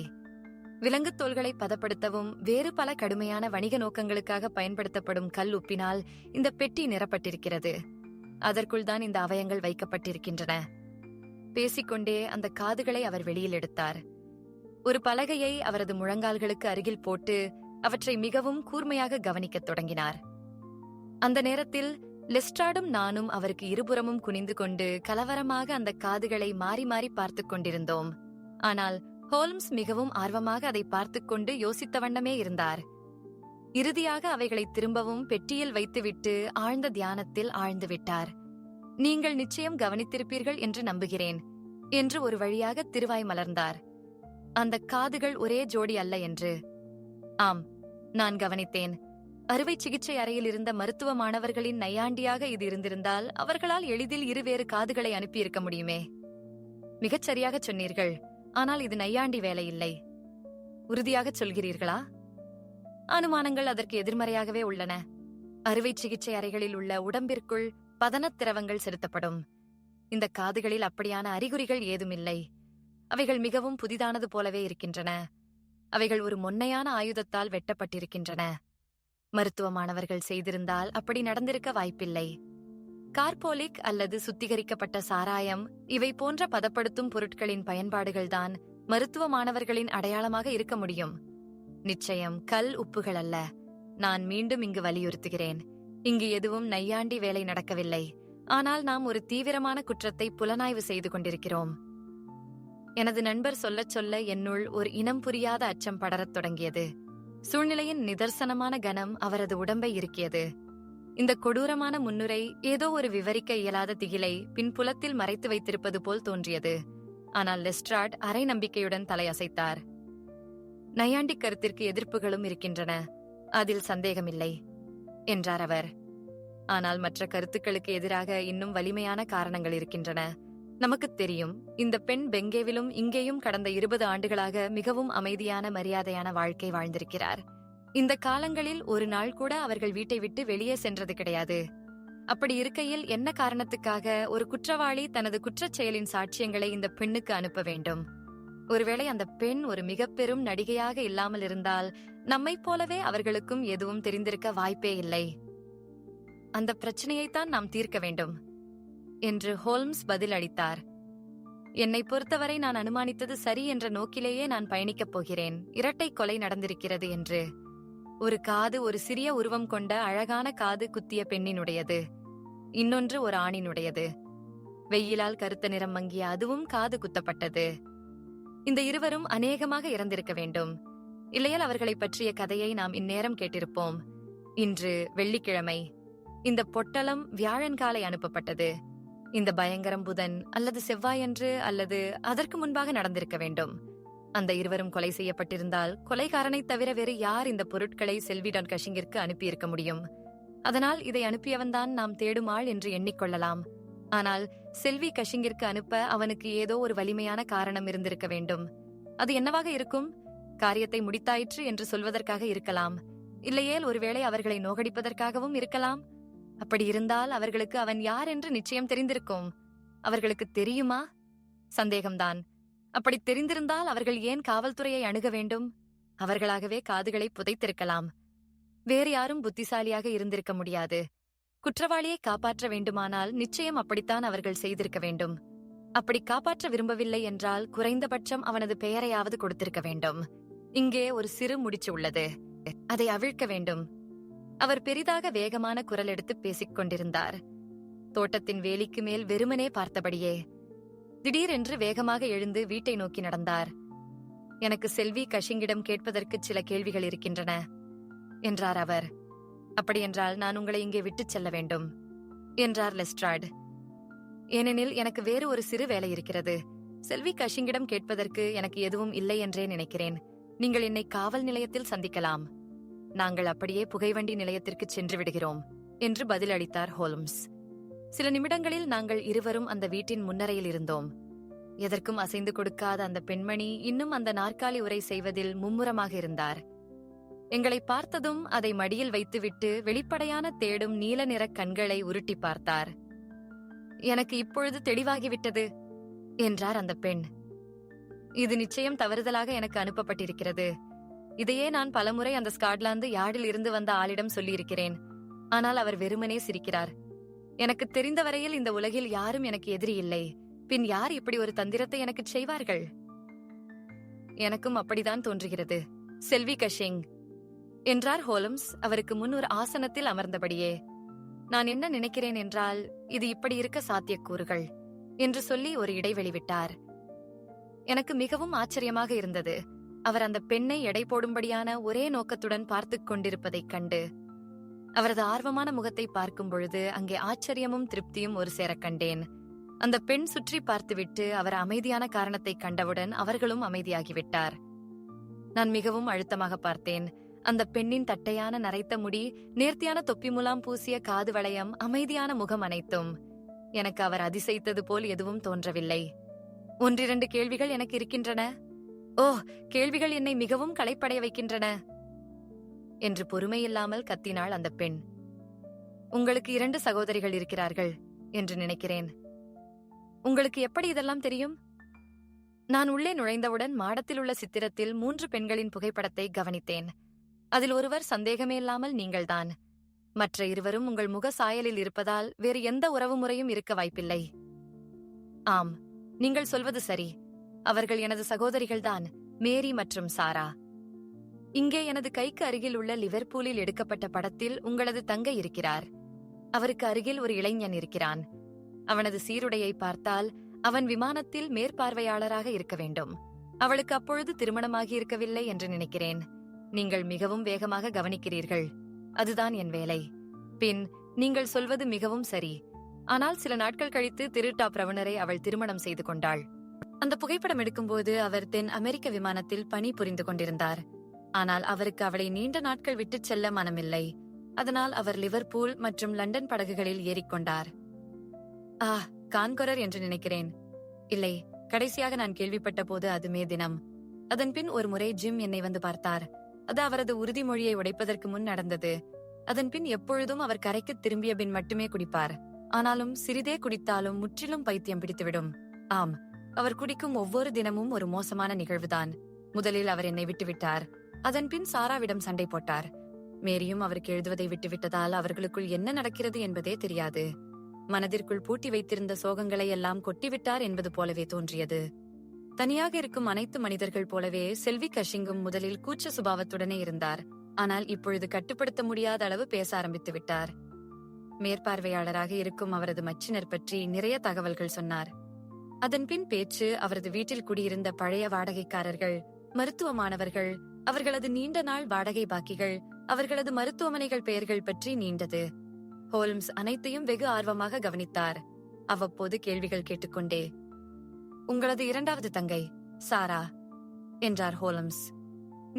விலங்குத் தோல்களை பதப்படுத்தவும் வேறு பல கடுமையான வணிக நோக்கங்களுக்காக பயன்படுத்தப்படும் கல் உப்பினால் இந்த பெட்டி நிரப்பட்டிருக்கிறது. அதற்குள் தான் இந்த அவயங்கள் வைக்கப்பட்டிருக்கின்றன. பேசிக்கொண்டே அந்த காதுகளை அவர் வெளியில் எடுத்தார். ஒரு பலகையை அவரது முழங்கால்களுக்கு அருகில் போட்டு அவற்றை மிகவும் கூர்மையாக கவனிக்கத் தொடங்கினார். அந்த நேரத்தில் லெஸ்ட்ராடும் நானும் அவருக்கு இருபுறமும் குனிந்து கொண்டு கலவரமாக அந்த காதுகளை மாறி மாறி பார்த்துக் கொண்டிருந்தோம். ஆனால் ஹோல்ம்ஸ் மிகவும் ஆர்வமாக அதை பார்த்துக் கொண்டு யோசித்த வண்ணமே இருந்தார். இறுதியாக அவைகளை திரும்பவும் பெட்டியில் வைத்துவிட்டு ஆழ்ந்த தியானத்தில் ஆழ்ந்து விட்டார். நீங்கள் நிச்சயம் கவனித்திருப்பீர்கள் என்று நம்புகிறேன் என்று ஒரு வழியாக திருவாய் மலர்ந்தார். அந்த காதுகள் ஒரே ஜோடி அல்ல என்று. ஆம், நான் கவனித்தேன். அறுவை சிகிச்சை அறையில் இருந்த மருத்துவ மாணவர்களின் நையாண்டியாக இது இருந்திருந்தால் அவர்களால் எளிதில் இருவேறு காதுகளை அனுப்பியிருக்க முடியுமே. மிகச் சரியாக சொன்னீர்கள். ஆனால் இது நையாண்டி வேலை இல்லை. உறுதியாகச் சொல்கிறீர்களா? அனுமானங்கள் அதற்கு எதிர்மறையாகவே உள்ளன. அறுவை சிகிச்சை அறைகளில் உள்ள உடம்பிற்குள் பதனத் திரவங்கள் செலுத்தப்படும். இந்த காதுகளில் அப்படியான அறிகுறிகள் ஏதுமில்லை. அவைகள் மிகவும் புதிதானது போலவே இருக்கின்றன. அவைகள் ஒரு மொன்னையான ஆயுதத்தால் வெட்டப்பட்டிருக்கின்றன. மருத்துவ மாணவர்கள் செய்திருந்தால் அப்படி நடந்திருக்க வாய்ப்பில்லை. கார்போலிக் அல்லது சுத்திகரிக்கப்பட்ட சாராயம், இவை போன்ற பதப்படுத்தும் பொருட்களின் பயன்பாடுகள்தான் மருத்துவ மாணவர்களின் அடையாளமாக இருக்க முடியும். நிச்சயம் கல் உப்புகள் அல்ல. நான் மீண்டும் இங்கு வலியுறுத்துகிறேன், இங்கு எதுவும் நையாண்டி வேலை நடக்கவில்லை. ஆனால் நாம் ஒரு தீவிரமான குற்றத்தை புலனாய்வு செய்து கொண்டிருக்கிறோம். எனது நண்பர் சொல்லச் சொல்ல என்னுள் ஒரு இனம் புரியாத அச்சம் படரத் தொடங்கியது. சூழ்நிலையின் நிதர்சனமான கனம் அவரது உடம்பை இறுக்கியது. இந்த கொடூரமான முன்னுரை ஏதோ ஒரு விவரிக்க இயலாத திகிலை பின்புலத்தில் மறைத்து வைத்திருப்பது போல் தோன்றியது. ஆனால் லெஸ்ட்ராட் அரை நம்பிக்கையுடன் தலையசைத்தார். நையாண்டி கருத்திற்கு எதிர்ப்புகளும் இருக்கின்றன, அதில் சந்தேகமில்லை என்றார் அவர். ஆனால் மற்ற கருத்துக்களுக்கு எதிராக இன்னும் வலிமையான காரணங்கள் இருக்கின்றன. நமக்குத் தெரியும், இந்த பெண் பெங்கேவிலும் இங்கேயும் கடந்த 20 ஆண்டுகளாக மிகவும் அமைதியான மரியாதையான வாழ்க்கை வாழ்ந்திருக்கிறார். இந்த காலங்களில் ஒரு நாள் கூட அவர்கள் வீட்டை விட்டு வெளியே சென்றது கிடையாது. அப்படி இருக்கையில் என்ன காரணத்துக்காக ஒரு குற்றவாளி தனது குற்றச் செயலின் சாட்சியங்களை இந்த பெண்ணுக்கு அனுப்ப வேண்டும்? ஒருவேளை அந்த பெண் ஒரு மிக பெரும் நடிகையாக இல்லாமல் இருந்தால் நம்மைப் போலவே அவர்களுக்கும் எதுவும் தெரிந்திருக்க வாய்ப்பே இல்லை. அந்த பிரச்சனையைத்தான் நாம் தீர்க்க வேண்டும் என்று ஹோல்ம்ஸ் பதில் அளித்தார். என்னை பொறுத்தவரை நான் அனுமானித்தது சரி என்ற நோக்கிலேயே நான் பயணிக்கப் போகிறேன். இரட்டை கொலை நடந்திருக்கிறது என்று. ஒரு காது ஒரு சிறிய உருவம் கொண்ட அழகான காது குத்திய பெண்ணினுடையது, இன்னொன்று ஒரு ஆணினுடையது. வெயிலால் கருத்த நிறம் மங்கிய அதுவும் காது குத்தப்பட்டது. இந்த இருவரும் அநேகமாக இறந்திருக்க வேண்டும். இல்லையால் அவர்களை பற்றிய கதையை நாம் இந்நேரம் கேட்டிருப்போம். இன்று வெள்ளிக்கிழமை. இந்த பொட்டலம் வியாழன் காலை அனுப்பப்பட்டது. இந்த பயங்கரம் புதன் அல்லது செவ்வாயன்று அல்லது அதற்கு முன்பாக நடந்திருக்க வேண்டும். அந்த இருவரும் கொலை செய்யப்பட்டிருந்தால் கொலைகாரனை தவிர வேறு யார் இந்த பொருட்களை செல்வி டான் கஷிங்கிற்கு அனுப்பியிருக்க முடியும்? அதனால் இதை அனுப்பியவன்தான் நாம் தேடும் ஆள் என்று எண்ணிக்கொள்ளலாம். ஆனால் செல்வி கஷிங்கிற்கு அனுப்ப அவனுக்கு ஏதோ ஒரு வலிமையான காரணம் இருந்திருக்க வேண்டும். அது என்னவாக இருக்கும்? காரியத்தை முடித்தாயிற்று என்று சொல்வதற்காக இருக்கலாம். இல்லையேல் ஒருவேளை அவர்களை நோகடிப்பதற்காகவும் இருக்கலாம். அப்படி இருந்தால் அவர்களுக்கு அவன் யார் என்று நிச்சயம் தெரிந்திருக்கும். அவர்களுக்கு தெரியுமா? சந்தேகம்தான். அப்படி தெரிந்திருந்தால் அவர்கள் ஏன் காவல்துறையை அணுக வேண்டும்? அவர்களாகவே காதுகளை புதைத்திருக்கலாம். வேறு யாரும் புத்திசாலியாக இருந்திருக்க முடியாது. குற்றவாளியை காப்பாற்ற வேண்டுமானால் நிச்சயம் அப்படித்தான் அவர்கள் செய்திருக்க வேண்டும். அப்படி காப்பாற்ற விரும்பவில்லை என்றால் குறைந்தபட்சம் அவனது பெயரையாவது கொடுத்திருக்க வேண்டும். இங்கே ஒரு சிறு முடிச்சு உள்ளது. அதை அவிழ்க்க வேண்டும். அவர் பெரிதாக வேகமான குரல் எடுத்து பேசிக் கொண்டிருந்தார். தோட்டத்தின் வேலிக்கு மேல் வெறுமனே பார்த்தபடியே திடீரென்று வேகமாக எழுந்து வீட்டை நோக்கி நடந்தார். எனக்கு செல்வி கஷிங்கிடம் கேட்பதற்கு சில கேள்விகள் இருக்கின்றன என்றார் அவர். அப்படியென்றால் நான் உங்களை இங்கே விட்டுச் செல்ல வேண்டும் என்றார் லெஸ்ட்ராட். ஏனெனில் எனக்கு வேறு ஒரு சிறு வேலை இருக்கிறது. செல்வி கஷிங்கிடம் கேட்பதற்கு எனக்கு எதுவும் இல்லை என்றே நினைக்கிறேன். நீங்கள் என்னை காவல் நிலையத்தில் சந்திக்கலாம். நாங்கள் அப்படியே புகைவண்டி நிலையத்திற்கு சென்று விடுகிறோம் என்று பதிலளித்தார் ஹோல்ம்ஸ். சில நிமிடங்களில் நாங்கள் இருவரும் அந்த வீட்டின் முன்னரையில் இருந்தோம். எதற்கும் அசைந்து கொடுக்காத அந்த பெண்மணி இன்னும் அந்த நாற்காலி உரை செய்வதில் மும்முரமாக இருந்தார். எங்களை பார்த்ததும் அதை மடியில் வைத்துவிட்டு வெளிப்படையான தேடும் நீல நிற கண்களை உருட்டி பார்த்தார். எனக்கு இப்பொழுது தெளிவாகிவிட்டது என்றார் அந்த பெண். இது நிச்சயம் தவறுதலாக எனக்கு அனுப்பப்பட்டிருக்கிறது. இதையே நான் பலமுறை அந்த ஸ்காட்லாந்து யார்டில் இருந்து வந்த ஆளிடம் சொல்லியிருக்கிறேன். ஆனால் அவர் வெறுமனே சிரிக்கிறார். எனக்கு தெரிந்த வரையில் இந்த உலகில் யாரும் எனக்கு எதிரி இல்லை. பின் யார் இப்படி ஒரு தந்திரத்தை எனக்கு செய்வார்கள்? எனக்கும் அப்படிதான் தோன்றுகிறது. செல்வி கஷிங் என்றார் ஹோல்ம்ஸ் அவருக்கு முன் ஒரு ஆசனத்தில் அமர்ந்தபடியே. நான் என்ன நினைக்கிறேன் என்றால் இது இப்படி இருக்க சாத்தியக்கூறுகள் என்று சொல்லி ஒரு இடைவெளி விட்டார். எனக்கு மிகவும் ஆச்சரியமாக இருந்தது. அவர் அந்த பெண்ணை எடை போடும்படியான ஒரே நோக்கத்துடன் பார்த்துக் கொண்டிருப்பதைக் கண்டு. அவரது ஆர்வமான முகத்தை பார்க்கும் பொழுது அங்கே ஆச்சரியமும் திருப்தியும் ஒரு சேர கண்டேன். அந்த பெண் சுற்றி பார்த்துவிட்டு அவர் அமைதியான காரணத்தை கண்டவுடன் அவர்களும் அமைதியாகிவிட்டார். நான் மிகவும் அழுத்தமாக பார்த்தேன். அந்த பெண்ணின் தட்டையான நரைத்த முடி, நேர்த்தியான தொப்பி முலாம் பூசிய காது வளையம், அமைதியான முகம் அனைத்தும் எனக்கு அவர் அதிசயித்தது போல் எதுவும் தோன்றவில்லை. ஒன்றிரண்டு கேள்விகள் எனக்கு இருக்கின்றன. ஓ, கேள்விகள் என்னை மிகவும் களைப்படைய வைக்கின்றன என்று பொறுமையில்லாமல் கத்தினாள் அந்த பெண். உங்களுக்கு 2 சகோதரிகள் இருக்கிறார்கள் என்று நினைக்கிறேன். உங்களுக்கு எப்படி இதெல்லாம் தெரியும்? நான் உள்ளே நுழைந்தவுடன் மாடத்தில் உள்ள சித்திரத்தில் 3 பெண்களின் புகைப்படத்தை கவனித்தேன். அதில் ஒருவர் சந்தேகமே இல்லாமல் நீங்கள்தான். மற்ற இருவரும் உங்கள் முக சாயலில் இருப்பதால் வேறு எந்த உறவு முறையும் இருக்க வாய்ப்பில்லை. ஆம், நீங்கள் சொல்வது சரி. அவர்கள் எனது சகோதரிகள்தான், மேரி மற்றும் சாரா. இங்கே எனது கைக்கு அருகில் உள்ள லிவர்பூலில் எடுக்கப்பட்ட படத்தில் உங்களது தங்கை இருக்கிறார். அவருக்கு அருகில் ஒரு இளைஞன் இருக்கிறான். அவனது சீருடையை பார்த்தால் அவன் விமானத்தில் மேற்பார்வையாளராக இருக்க வேண்டும். அவளுக்கு அப்பொழுது திருமணமாகி இருக்கவில்லை என்று நினைக்கிறேன். நீங்கள் மிகவும் வேகமாக கவனிக்கிறீர்கள். அதுதான் என் வேலை. பின் நீங்கள் சொல்வது மிகவும் சரி. ஆனால் சில நாட்கள் கழித்து திருட்டாப் ரவணரை அவள் திருமணம் செய்து கொண்டாள். அந்த புகைப்படம் எடுக்கும்போது அவர் தென் அமெரிக்க விமானத்தில் பணி புரிந்து கொண்டிருந்தார். ஆனால் அவருக்கு அவளை நீண்ட நாட்கள் விட்டுச் செல்ல மனமில்லை. அதனால் அவர் லிவர்பூல் மற்றும் லண்டன் படகுகளில் ஏறிக்கொண்டார். கான்கொரர் என்று நினைக்கிறேன். இல்லை, கடைசியாக நான் கேள்விப்பட்ட போது அது மே தினம். அதன்பின் ஒரு முறை ஜிம் என்னை வந்து பார்த்தார். அது அவரது உறுதிமொழியை உடைப்பதற்கு முன் நடந்தது. அதன்பின் எப்பொழுதும் அவர் கரைக்கு திரும்பிய பின் மட்டுமே குடிப்பார். ஆனாலும் சிறிதே குடித்தாலும் முற்றிலும் பைத்தியம் பிடித்துவிடும். ஆம், அவர் குடிக்கும் ஒவ்வொரு தினமும் ஒரு மோசமான நிகழ்வுதான். முதலில் அவர் என்னை விட்டுவிட்டார். அதன்பின் சாராவிடம் சண்டை போட்டார். மேரியும் அவருக்கு எழுதுவதை விட்டுவிட்டதால் அவர்களுக்குள் என்ன நடக்கிறது என்பதே தெரியாது. மனதிற்குள் பூட்டி வைத்திருந்த சோகங்களை எல்லாம் கொட்டிவிட்டார் என்பது போலவே தோன்றியது. தனியாக இருக்கும் அனைத்து மனிதர்கள் போலவே செல்வி கஷிங்கும் முதலில் கூச்ச சுபாவத்துடனே இருந்தார். ஆனால் இப்பொழுது கட்டுப்படுத்த முடியாத அளவு பேச ஆரம்பித்து விட்டார். மேற்பார்வையாளராக இருக்கும் அவரது மச்சினர் பற்றி நிறைய தகவல்கள் சொன்னார். அதன்பின் பேச்சு அவரது வீட்டில் குடியிருந்த பழைய வாடகைக்காரர்கள், மருத்துவ மாணவர்கள், அவர்களது நீண்ட நாள் வாடகை பாக்கிகள், அவர்களது மருத்துவமனைகள் பெயர்கள் பற்றி நீண்டது. ஹோல்ம்ஸ் அனைத்தையும் வெகு ஆர்வமாக கவனித்தார். அவ்வப்போது கேள்விகள் கேட்டுக்கொண்டே, உங்களது 2வது தங்கை சாரா என்றார் ஹோல்ம்ஸ்.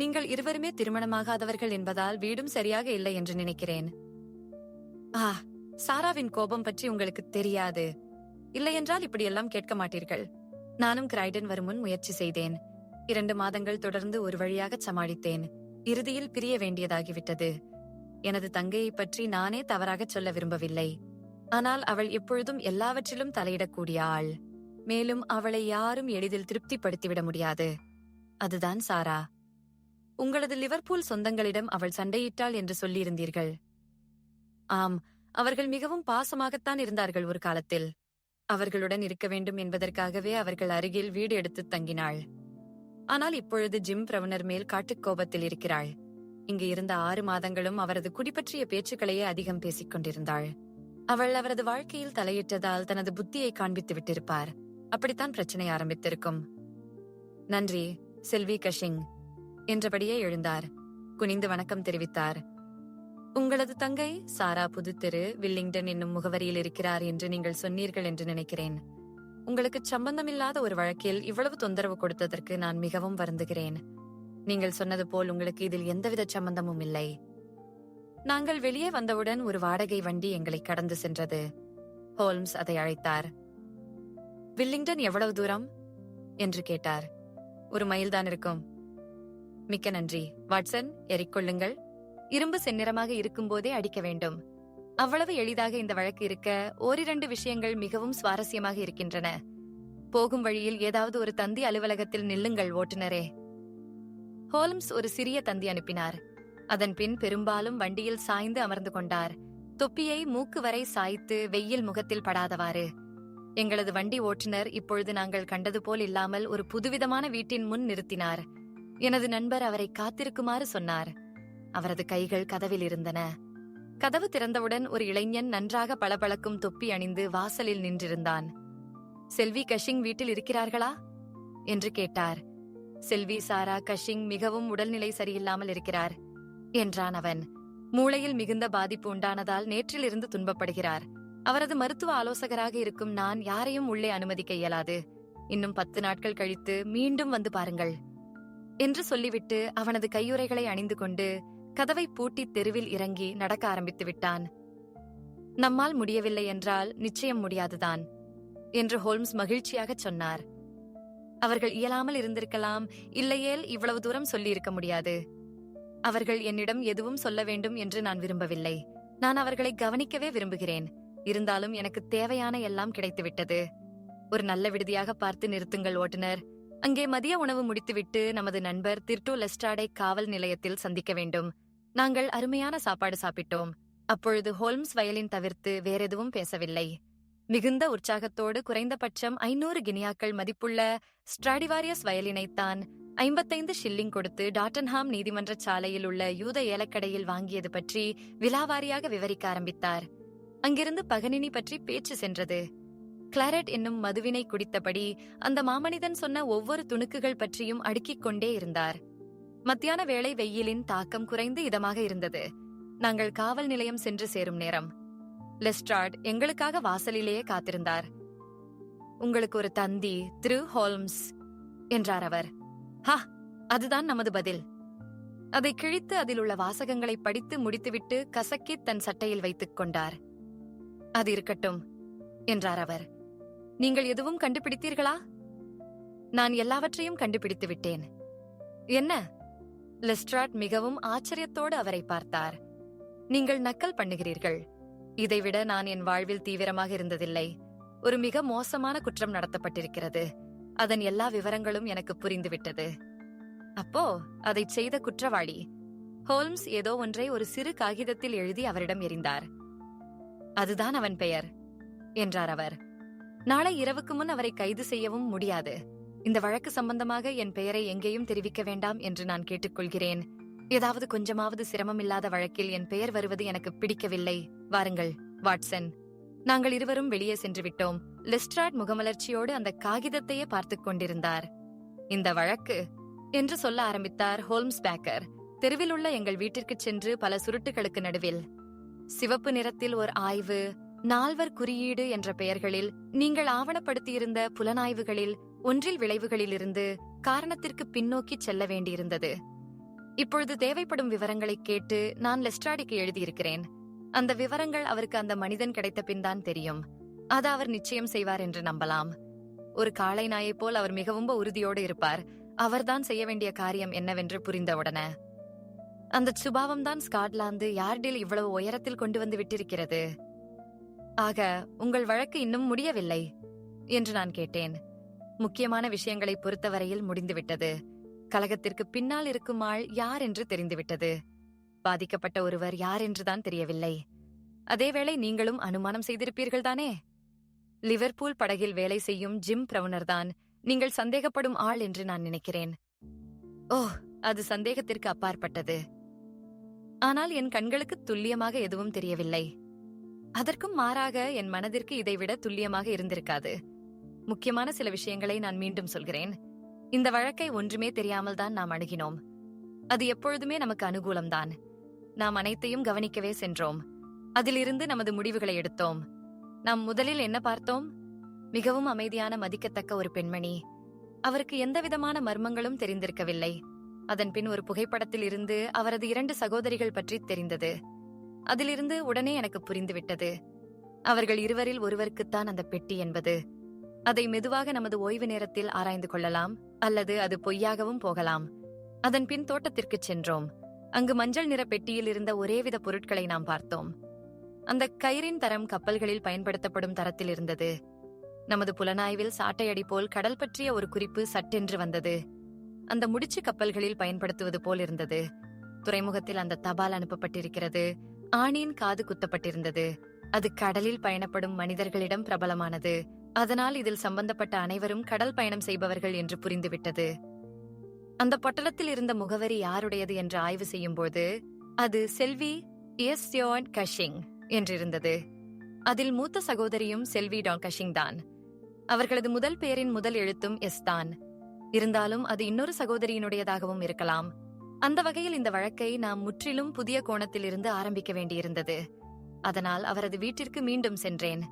நீங்கள் இருவருமே திருமணமாகாதவர்கள் என்பதால் வீடும் சரியாக இல்லை என்று நினைக்கிறேன். சாராவின் கோபம் பற்றி உங்களுக்கு தெரியாது. இல்லையென்றால் இப்படியெல்லாம் கேட்க மாட்டீர்கள். நானும் கிரைடன் வரும் முன் முயற்சி செய்தேன். 2 மாதங்கள் தொடர்ந்து ஒரு வழியாக சமாளித்தேன். இறுதியில் பிரிய வேண்டியதாகிவிட்டது. எனது தங்கையை பற்றி நானே தவறாகச் சொல்ல விரும்பவில்லை. ஆனால் அவள் எப்பொழுதும் எல்லாவற்றிலும் தலையிடக்கூடிய ஆள். மேலும் அவளை யாரும் எளிதில் திருப்திப்படுத்திவிட முடியாது. அதுதான் சாரா. உங்களது லிவர்பூல் சொந்தங்களிடம் அவள் சண்டையிட்டாள் என்று சொல்லியிருந்தீர்கள். ஆம், அவர்கள் மிகவும் பாசமாகத்தான் இருந்தார்கள் ஒரு காலத்தில். அவர்களுடன் இருக்க வேண்டும் என்பதற்காகவே அவர்கள் அருகில் வீடு எடுத்து தங்கினாள். ஆனால் இப்பொழுது ஜிம் பிரவுனர் மேல் காட்டுக்கோபத்தில் இருக்கிறாள். இங்கு இருந்த 6 மாதங்களும் அவரது குடிபற்றிய பேச்சுக்களையே அதிகம் பேசிக் கொண்டிருந்தாள். அவள் அவரது வாழ்க்கையில் தலையிட்டதால் தனது புத்தியை காண்பித்து விட்டிருப்பார். அப்படித்தான் பிரச்சனை ஆரம்பித்திருக்கும். நன்றி, செல்வி கஷிங் என்றபடியே எழுந்தார். குனிந்து வணக்கம் தெரிவித்தார். உங்களது தங்கை சாரா புதுத்தெரு வில்லிங்டன் என்னும் முகவரியில் இருக்கிறார் என்று நீங்கள் சொன்னீர்கள் என்று நினைக்கிறேன். உங்களுக்கு சம்பந்தமில்லாத ஒரு வழக்கில் இவ்வளவு தொந்தரவு கொடுத்ததற்கு நான் மிகவும் வருந்துகிறேன். நீங்கள் சொன்னது போல் உங்களுக்கு இதில் எந்தவித சம்பந்தமும் இல்லை. நாங்கள் வெளியே வந்தவுடன் ஒரு வாடகை வண்டி எங்களை கடந்து சென்றது. ஹோல்ம்ஸ் அதை அழைத்தார். வில்லிங்டன் எவ்வளவு தூரம் என்று கேட்டார். 1 மைல்தான் இருக்கும். மிக்க நன்றி. வாட்சன், ஏறிக்கொள்ளுங்கள். இரும்பு செந்நிறமாக இருக்கும்போதே அடிக்க வேண்டும். அவ்வளவு எளிதாக இந்த வழக்கு இருக்க 1-2 விஷயங்கள் மிகவும் சுவாரஸ்யமாக இருக்கின்றன. போகும் வழியில் ஏதாவது ஒரு தந்தி அலுவலகத்தில் நில்லுங்கள் ஓட்டுநரே. ஹோல்ம்ஸ் ஒரு சிறிய தந்தி அனுப்பினார். அதன் பின் பெரும்பாலும் வண்டியில் சாய்ந்து அமர்ந்து கொண்டார். தொப்பியை மூக்கு வரை சாய்த்து வெயில் முகத்தில் படாதவாறு. எங்களது வண்டி ஓட்டுநர் இப்பொழுது நாங்கள் கண்டது போல் இல்லாமல் ஒரு புதுவிதமான வீட்டின் முன் நிறுத்தினார். எனது நண்பர் அவரை காத்திருக்குமாறு சொன்னார். அவரது கைகள் கதவில் இருந்தன. கதவு திறந்தவுடன் ஒரு இளைஞன் நன்றாக பளபளக்கும் தொப்பி அணிந்து வாசலில் நின்றிருந்தான். செல்வி கஷிங் வீட்டில் இருக்கிறார்களா என்று கேட்டார். செல்வி சாரா கஷிங் மிகவும் உடல்நிலை சரியில்லாமல் இருக்கிறார் என்றான் அவன். மூளையில் மிகுந்த பாதிப்பு உண்டானதால் நேற்றிலிருந்து துன்பப்படுகிறார். அவரது மருத்துவ ஆலோசகராக இருக்கும் நான் யாரையும் உள்ளே அனுமதிக்க இயலாது. இன்னும் 10 நாட்கள் கழித்து மீண்டும் வந்து பாருங்கள் என்று சொல்லிவிட்டு அவனது கையுறைகளை அணிந்து கொண்டு கதவை பூட்டி தெருவில் இறங்கி நடக்க ஆரம்பித்து விட்டான். நம்மால் முடியவில்லை என்றால் நிச்சயம் முடியாதுதான் என்று ஹோல்ம்ஸ் மகிழ்ச்சியாக சொன்னார். அவர்கள் இயலாமல் இருந்திருக்கலாம், இல்லையேல் இவ்வளவு தூரம் சொல்லியிருக்க முடியாது. அவர்கள் என்னிடம் எதுவும் சொல்ல வேண்டும் என்று நான் விரும்பவில்லை. நான் அவர்களை கவனிக்கவே விரும்புகிறேன். இருந்தாலும் எனக்கு தேவையான எல்லாம் கிடைத்துவிட்டது. ஒரு நல்ல விடுதியாக பார்த்து நிறுத்துங்கள் ஓட்டுநர். அங்கே மதிய உணவு முடித்துவிட்டு நமது நண்பர் திர்டோ லெஸ்ட்ராடை காவல் நிலையத்தில் சந்திக்க வேண்டும். நாங்கள் அருமையான சாப்பாடு சாப்பிட்டோம். அப்பொழுது ஹோல்ம்ஸ் வயலின் தவிர்த்து வேறெதுவும் பேசவில்லை. மிகுந்த உற்சாகத்தோடு குறைந்தபட்சம் 500 கினியாக்கள் மதிப்புள்ள ஸ்ட்ராடிவாரியஸ் வயலினைத்தான் 55 ஷில்லிங் கொடுத்து டாட்டன்ஹாம் நீதிமன்ற சாலையில் உள்ள யூத ஏலக்கடையில் வாங்கியது பற்றி விலாவாரியாக விவரிக்க ஆரம்பித்தார். அங்கிருந்து பகனினி பற்றி பேச்சு சென்றது. கிளாரெட் என்னும் மதுவினை குடித்தபடி அந்த மாமனிதன் சொன்ன ஒவ்வொரு துணுக்குகள் பற்றியும் அடுக்கிக் கொண்டே இருந்தார். மத்தியான வேளை வெயிலின் தாக்கம் குறைந்து இதமாக இருந்தது. நாங்கள் காவல் நிலையம் சென்று சேரும் நேரம். லெஸ்ட்ராட் எங்களுக்காக வாசலிலேயே காத்திருந்தார். உங்களுக்கு ஒரு தந்தி, திரு ஹோல்ம்ஸ் என்றார் அவர். ஹா, அதுதான் நமது பதில். அதை கிழித்து அதில் உள்ள வாசகங்களை படித்து முடித்துவிட்டு கசக்கி தன் சட்டையில் வைத்துக் கொண்டார். அது இருக்கட்டும் என்றார் அவர். நீங்கள் எதுவும் கண்டுபிடித்தீர்களா? நான் எல்லாவற்றையும் கண்டுபிடித்து விட்டேன். என்ன? லெஸ்ட்ராட் மிகவும் ஆச்சரியத்தோடு அவரை பார்த்தார். நீங்கள் நக்கல் பண்ணுகிறீர்கள். இதைவிட நான் என் வாழ்வில் தீவிரமாக இருந்ததில்லை. ஒரு மிக மோசமான குற்றம் நடத்தப்பட்டிருக்கிறது. அதன் எல்லா விவரங்களும் எனக்கு புரிந்துவிட்டது. அப்போ அதை செய்த குற்றவாளி ஹோல்ம்ஸ் ஏதோ ஒன்றை ஒரு சிறு காகிதத்தில் எழுதி அவரிடம் எறிந்தார். அதுதான் அவன் பெயர் என்றார் அவர். நாளை இரவுக்கு முன் அவரை கைது செய்யவும் முடியாது. இந்த வழக்கு சம்பந்தமாக என் பெயரை எங்கேயும் தெரிவிக்க வேண்டாம் என்று நான் கேட்டுக்கொள்கிறேன். ஏதாவது கொஞ்சமாவது சிரமமில்லாத வழக்கில் என் பெயர் வருவது எனக்கு பிடிக்கவில்லை. வாருங்கள் வாட்சன். நாங்கள் இருவரும் வெளியே சென்று விட்டோம். லெஸ்ட்ராட் முகமலர்ச்சியோடு அந்த காகிதத்தையே பார்த்துக் கொண்டிருந்தார். இந்த வழக்கு என்று சொல்ல ஆரம்பித்தார் ஹோல்ம்ஸ் பேக்கர். தெருவில் உள்ள எங்கள் வீட்டிற்கு சென்று பல சுருட்டுகளுக்கு நடுவில் சிவப்பு நிறத்தில் ஒரு ஆய்வு, 4 குறியீடு என்ற பெயர்களில் நீங்கள் ஆவணப்படுத்தியிருந்த புலனாய்வுகளில் ஒன்றில் விளைவுகளிலிருந்து காரணத்திற்கு பின்னோக்கி செல்ல வேண்டியிருந்தது. இப்பொழுது தேவைப்படும் விவரங்களை கேட்டு நான் லெஸ்ட்ராடிக்கு எழுதியிருக்கிறேன். அந்த விவரங்கள் அவருக்கு அந்த மனிதன் கிடைத்த பின்தான் தெரியும். அது அவர் நிச்சயம் செய்வார் என்று நம்பலாம். ஒரு காளை நாயைப் போல் அவர் மிகவும் உறுதியோடு இருப்பார். அவர்தான் செய்ய வேண்டிய காரியம் என்னவென்று புரிந்தவுடனே. அந்த சுபாவம்தான் ஸ்காட்லாந்து யார்டில் இவ்வளவு உயரத்தில் கொண்டு வந்து விட்டிருக்கிறது. ஆக உங்கள் வழக்கு இன்னும் முடியவில்லை என்று நான் கேட்டேன். முக்கியமான விஷயங்களை பொறுத்தவரையில் முடிந்துவிட்டது. கலகத்திற்கு பின்னால் இருக்கும் ஆள் யார் என்று தெரிந்துவிட்டது. பாதிக்கப்பட்ட ஒருவர் யார் என்றுதான் தெரியவில்லை. அதேவேளை நீங்களும் அனுமானம் செய்திருப்பீர்கள் தானே? லிவர்பூல் படகில் வேலை செய்யும் ஜிம் பிரவுனர் தான் நீங்கள் சந்தேகப்படும் ஆள் என்று நான் நினைக்கிறேன். ஓ, அது சந்தேகத்திற்கு அப்பாற்பட்டது. ஆனால் என் கண்களுக்கு துல்லியமாக எதுவும் தெரியவில்லை. அதற்கும் மாறாக என் மனதிற்கு இதைவிட துல்லியமாக இருந்திருக்காது. முக்கியமான சில விஷயங்களை நான் மீண்டும் சொல்கிறேன். இந்த வழக்கை ஒன்றுமே தெரியாமல் தான் நாம் அணுகினோம். அது எப்பொழுதுமே நமக்கு அனுகூலம்தான். நாம் அனைத்தையும் கவனிக்கவே சென்றோம். அதிலிருந்து நமது முடிவுகளை எடுத்தோம். நாம் முதலில் என்ன பார்த்தோம்? மிகவும் அமைதியான, மதிக்கத்தக்க ஒரு பெண்மணி. அவருக்கு எந்தவிதமான மர்மங்களும் தெரிந்திருக்கவில்லை. அதன்பின் ஒரு புகைப்படத்தில் இருந்து அவரது 2 சகோதரிகள் பற்றி தெரிந்தது. அதிலிருந்து உடனே எனக்கு புரிந்துவிட்டது, அவர்கள் இருவரில் ஒருவருக்குத்தான் அந்த பெட்டி என்பது. அதை மெதுவாக நமது ஓய்வு நேரத்தில் ஆராய்ந்து கொள்ளலாம், அல்லது அது பொய்யாகவும் போகலாம். அதன்பின் தோட்டத்திற்குச் சென்றோம். அங்கு மஞ்சள் நிற பெட்டியில் இருந்த ஒரேவித பொருட்களை நாம் பார்த்தோம். அந்த கயிறின் தரம் கப்பல்களில் பயன்படுத்தப்படும் தரத்தில் இருந்தது. நமது புலனாய்வில் சாட்டையடி போல் கடல் பற்றிய ஒரு குறிப்பு சட்டென்று வந்தது. அந்த முடிச்சு கப்பல்களில் பயன்படுத்துவது போல் இருந்தது. துறைமுகத்தில் அந்த தபால் அனுப்பப்பட்டிருக்கிறது. ஆணியின் காது குத்தப்பட்டிருந்தது. அது கடலில் பயணப்படும் மனிதர்களிடம் பிரபலமானது. அதனால் இதில் சம்பந்தப்பட்ட அனைவரும் கடல் பயணம் செய்பவர்கள் என்று புரிந்துவிட்டது. அந்த பொட்டலத்தில் இருந்த முகவரி யாருடையது என்று ஆய்வு செய்யும்போது அது செல்வி எஸ்யோன் கஷிங் என்றிருந்தது. அதில் மூத்த சகோதரியும் செல்வி டான் கஷிங் தான். அவர்களது முதல் பெயரின் முதல் எழுத்தும் எஸ் தான். இருந்தாலும் அது இன்னொரு சகோதரியினுடையதாகவும் இருக்கலாம். அந்த வகையில் இந்த வழக்கை நாம் முற்றிலும் புதிய கோணத்தில் இருந்து ஆரம்பிக்க வேண்டியிருந்தது. அதனால் அவரது வீட்டிற்கு மீண்டும் சென்றேன்.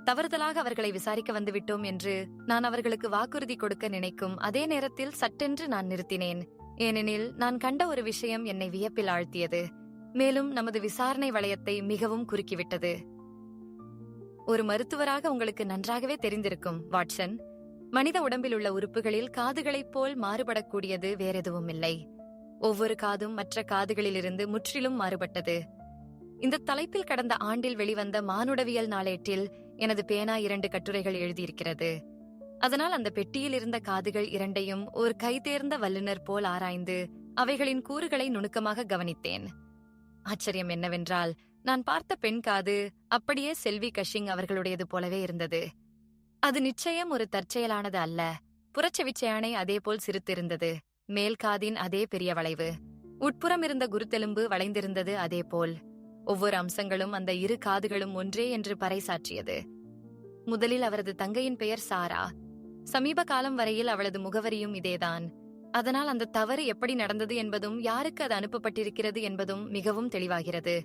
தவறுதலாக அவர்களை விசாரிக்க வந்துவிட்டோம் என்று நான் அவர்களுக்கு வாக்குறுதி கொடுக்க நினைக்கும் அதே நேரத்தில் சட்டென்று நான் நிறுத்தினேன். ஏனெனில் நான் கண்ட ஒரு விஷயம் என்னை வியப்பில் ஆழ்த்தியது. மேலும் நமது விசாரணை வளையத்தை மிகவும் குறுக்கிவிட்டது. ஒரு மருத்துவராக உங்களுக்கு நன்றாகவே தெரிந்திருக்கும், வாட்சன். மனித உடம்பில் உள்ள உறுப்புகளில் காதுகளைப் போல் மாறுபடக்கூடியது வேறெதுவும் இல்லை. ஒவ்வொரு காதும் மற்ற காதுகளிலிருந்து முற்றிலும் மாறுபட்டது. இந்த தலைப்பில் கடந்த ஆண்டில் வெளிவந்த மானுடவியல் நாளேட்டில் எனது பேனா 2 கட்டுரைகள் எழுதியிருக்கிறது. அதனால் அந்த பெட்டியில் இருந்த காதுகள் இரண்டையும் ஒரு கைதேர்ந்த வல்லுநர் போல் ஆராய்ந்து அவைகளின் கூறுகளை நுணுக்கமாக கவனித்தேன். ஆச்சரியம் என்னவென்றால், நான் பார்த்த பெண் காது அப்படியே செல்வி கஷிங் அவர்களுடையது போலவே இருந்தது. அது நிச்சயம் ஒரு தற்செயலானது அல்ல. புறச்செவிச்சையானை அதேபோல் சிறுத்திருந்தது. மேல் காதின் அதே பெரிய வளைவு. உட்புறம் இருந்த குருத்தெலும்பு வளைந்திருந்தது அதேபோல். ஒவ்வொரு அம்சங்களும் அந்த 2 காதுகளும் ஒன்றே என்று பறைசாற்றியது. முதலில் அவரது தங்கையின் பெயர் சாரா. சமீப காலம் வரையில் அவளது முகவரியும் இதேதான். அதனால் அந்த தவறு எப்படி நடந்தது என்பதும் யாருக்கு அது அனுப்பப்பட்டிருக்கிறது என்பதும் மிகவும் தெளிவாகிறது.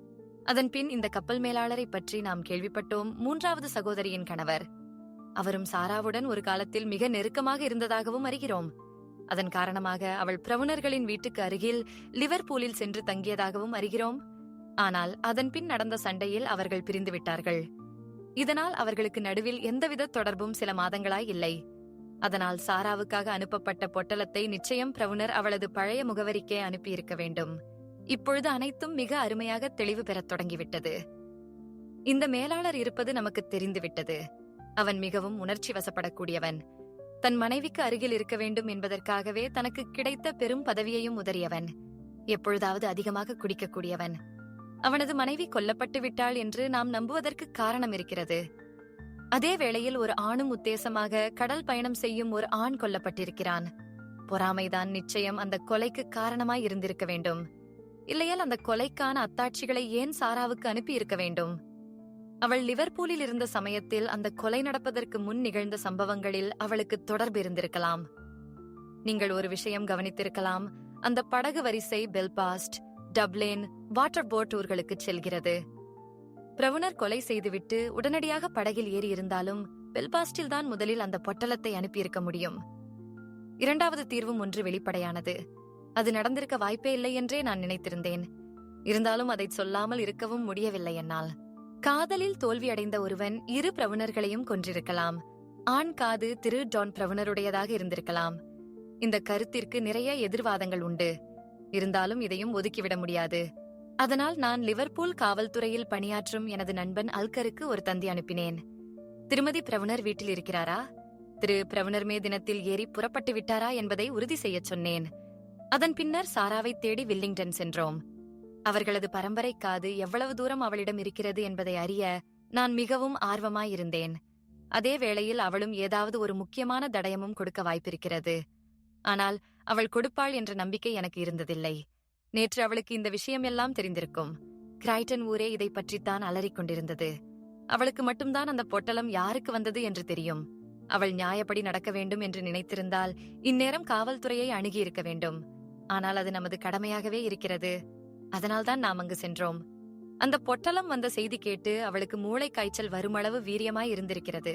அதன் பின் இந்த கப்பல் மேலாளரை பற்றி நாம் கேள்விப்பட்டோம், 3வது சகோதரியின் கணவர். அவரும் சாராவுடன் ஒரு காலத்தில் மிக நெருக்கமாக இருந்ததாகவும் அறிகிறோம். அதன் காரணமாக அவள் பிரவுனர்களின் வீட்டுக்கு அருகில் லிவர்பூலில் சென்று தங்கியதாகவும் அறிகிறோம். ஆனால் அதன் பின் நடந்த சண்டையில் அவர்கள் பிரிந்துவிட்டார்கள். இதனால் அவர்களுக்கு நடுவில் எந்தவித தொடர்பும் சில மாதங்களாய் இல்லை. அதனால் சாராவுக்காக அனுப்பப்பட்ட பொட்டலத்தை நிச்சயம் பிரவுனர் அவளது பழைய முகவரிக்கே அனுப்பியிருக்க வேண்டும். இப்பொழுது அனைத்தும் மிக அருமையாக தெளிவு பெறத் தொடங்கிவிட்டது. இந்த மேலாளர் இருப்பது நமக்கு தெரிந்துவிட்டது. அவன் மிகவும் உணர்ச்சி வசப்படக்கூடியவன். தன் மனைவிக்கு அருகில் இருக்க வேண்டும் என்பதற்காகவே தனக்கு கிடைத்த பெரும் பதவியையும் உதறியவன். எப்பொழுதாவது அதிகமாக குடிக்கக்கூடியவன். அவனது மனைவி கொல்லப்பட்டு விட்டாள் என்று நாம் நம்புவதற்கு காரணம் இருக்கிறது. அதே வேளையில் ஒரு ஆணும் உத்தேசமாக கடல் பயணம் செய்யும் ஒரு ஆண் கொல்லப்பட்டிருக்கிறான். பொறாமைதான் நிச்சயம் அந்த கொலைக்கு காரணமாய் இருந்திருக்க வேண்டும். இல்லையால் அந்த கொலைக்கான அத்தாட்சிகளை ஏன் சாராவுக்கு அனுப்பி இருக்க வேண்டும்? அவள் லிவர்பூலில் இருந்த சமயத்தில் அந்த கொலை நடப்பதற்கு முன் நிகழ்ந்த சம்பவங்களில் அவளுக்கு தொடர்பு இருந்திருக்கலாம். நீங்கள் ஒரு விஷயம் கவனித்திருக்கலாம். அந்த படகு வரிசை பெல்பாஸ்ட், டப்ளின், வாட்டர்போர்ட் ஊர்களுக்கு செல்கிறது. பிரவுனர் கொலை செய்துவிட்டு உடனடியாக படகில் ஏறி இருந்தாலும் பெல்பாஸ்டில் தான் முதலில் அந்த பொட்டலத்தை அனுப்பியிருக்க முடியும். 2வது தீர்வும் ஒன்று வெளிப்படையானது. அது நடந்திருக்க வாய்ப்பே இல்லை என்றே நான் நினைத்திருந்தேன். இருந்தாலும் அதை சொல்லாமல் இருக்கவும் முடியவில்லை என்னால். காதலில் தோல்வியடைந்த ஒருவன் 2 பிரவுனர்களையும் கொன்றிருக்கலாம். ஆண் காது திரு டான் பிரவுனருடையதாக இருந்திருக்கலாம். இந்த கருத்திற்கு நிறைய எதிர்வாதங்கள் உண்டு. இருந்தாலும் இதையும் ஒதுக்கிவிட முடியாது. அதனால் நான் லிவர்பூல் காவல்துறையில் பணியாற்றும் எனது நண்பன் அல்கருக்கு ஒரு தந்தி அனுப்பினேன். திருமதி பிரவுனர் வீட்டில் இருக்கிறாரா, திரு பிரவுனர் மே தினத்தில் ஏறி புறப்பட்டு விட்டாரா என்பதை உறுதி செய்யச் சொன்னேன். அதன் பின்னர் சாராவை தேடி வில்லிங்டன் சென்றோம். அவர்களது பரம்பரை காது எவ்வளவு தூரம் அவளிடம் இருக்கிறது என்பதை அறிய நான் மிகவும் ஆர்வமாயிருந்தேன். அதே வேளையில் அவளும் ஏதாவது ஒரு முக்கியமான தடயமும் கொடுக்க வாய்ப்பிருக்கிறது. ஆனால் அவள் கொடுப்பாள் என்ற நம்பிக்கை எனக்கு இருந்ததில்லை. நேற்று அவளுக்கு இந்த விஷயமெல்லாம் தெரிந்திருக்கும். கிரைட்டன் ஊரே இதை பற்றித்தான் அலறிக் கொண்டிருந்தது. அவளுக்கு மட்டும்தான் அந்த பொட்டலம் யாருக்கு வந்தது என்று தெரியும். அவள் நியாயப்படி நடக்க வேண்டும் என்று நினைத்திருந்தால் இந்நேரம் காவல்துறையை அணுகியிருக்க வேண்டும். ஆனால் அது நமது கடமையாகவே இருக்கிறது. அதனால்தான் நாம் அங்கு சென்றோம். அந்த பொட்டலம் வந்த செய்தி கேட்டு அவளுக்கு மூளை காய்ச்சல் வருமளவு வீரியமாய் இருந்திருக்கிறது.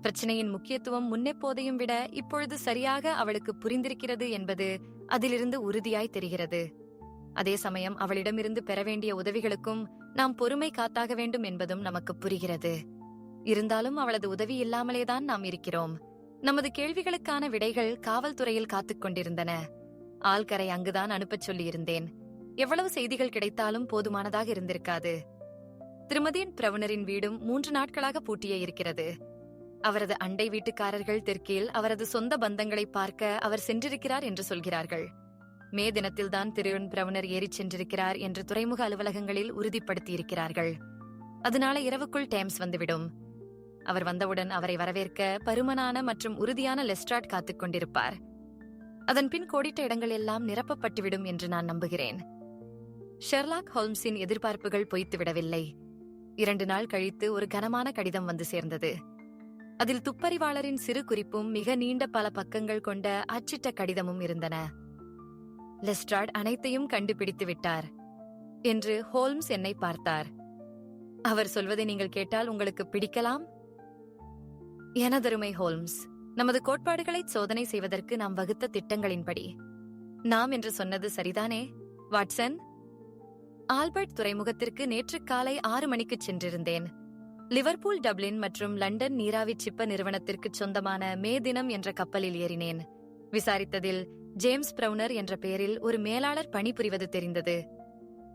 பிரச்சனையின் முக்கியத்துவம் முன்னெப்போதையும் விட இப்பொழுது சரியாக அவளுக்கு புரிந்திருக்கிறது என்பது அதிலிருந்து உறுதியாய் தெரிகிறது. அதே சமயம் அவளிடமிருந்து பெற வேண்டிய உதவிகளுக்கும் நாம் பொறுமை காத்தாக வேண்டும் என்பதும் நமக்கு புரிகிறது. இருந்தாலும் அவளது உதவி இல்லாமலேதான் நாம் இருக்கிறோம். நமது கேள்விகளுக்கான விடைகள் காவல்துறையில் காத்துக் கொண்டிருந்தன. ஆள்கரை அங்குதான் அனுப்பச் சொல்லியிருந்தேன். எவ்வளவு செய்திகள் கிடைத்தாலும் போதுமானதாக இருந்திருக்காது. திருமதியின் பிரவுனரின் வீடும் 3 நாட்களாக பூட்டியே இருக்கிறது. அவரது அண்டை வீட்டுக்காரர்கள் தெற்கில் அவரது சொந்த பந்தங்களை பார்க்க அவர் சென்றிருக்கிறார் என்று சொல்கிறார்கள். மே தினத்தில்தான் திருவன் பிரவுனர் ஏறிச் சென்றிருக்கிறார் என்று துறைமுக அலுவலகங்களில் உறுதிப்படுத்தியிருக்கிறார்கள். அதனால இரவுக்குள் டேம்ஸ் வந்துவிடும். அவர் வந்தவுடன் அவரை வரவேற்க பருமனான மற்றும் உறுதியான லெஸ்ட்ராட் காத்துக் கொண்டிருப்பார். அதன் பின் கோடிட்ட இடங்கள் எல்லாம் நிரப்பப்பட்டுவிடும் என்று நான் நம்புகிறேன். ஷெர்லாக் ஹோல்ம்ஸின் எதிர்பார்ப்புகள் பொய்த்துவிடவில்லை. 2 நாள் கழித்து ஒரு கனமான கடிதம் வந்து சேர்ந்தது. அதில் துப்பறிவாளரின் சிறு குறிப்பும் மிக நீண்ட பல பக்கங்கள் கொண்ட அச்சிட்ட கடிதமும் இருந்தன. லெஸ்ட்ராட் அனைத்தையும் கண்டுபிடித்து விட்டார் என்று ஹோல்ம்ஸ் என்னை பார்த்தார். அவர் சொல்வதை நீங்கள் கேட்டால் உங்களுக்கு பிடிக்கலாம். எனதருமை ஹோல்ம்ஸ், நமது கோட்பாடுகளை சோதனை செய்வதற்கு நாம் வகுத்த திட்டங்களின்படி நாம் என்று சொன்னது சரிதானே? வாட்சன், ஆல்பர்ட் துறைமுகத்திற்கு நேற்று காலை 6 மணிக்கு சென்றிருந்தேன். லிவர்பூல், டப்ளின் மற்றும் லண்டன் நீராவி சிப்ப நிறுவனத்திற்கு சொந்தமான மே தினம் என்ற கப்பலில் ஏறினேன். விசாரித்ததில் ஜேம்ஸ் பிரவுனர் என்ற பெயரில் ஒரு மேலாளர் பணிபுரிவது தெரிந்தது.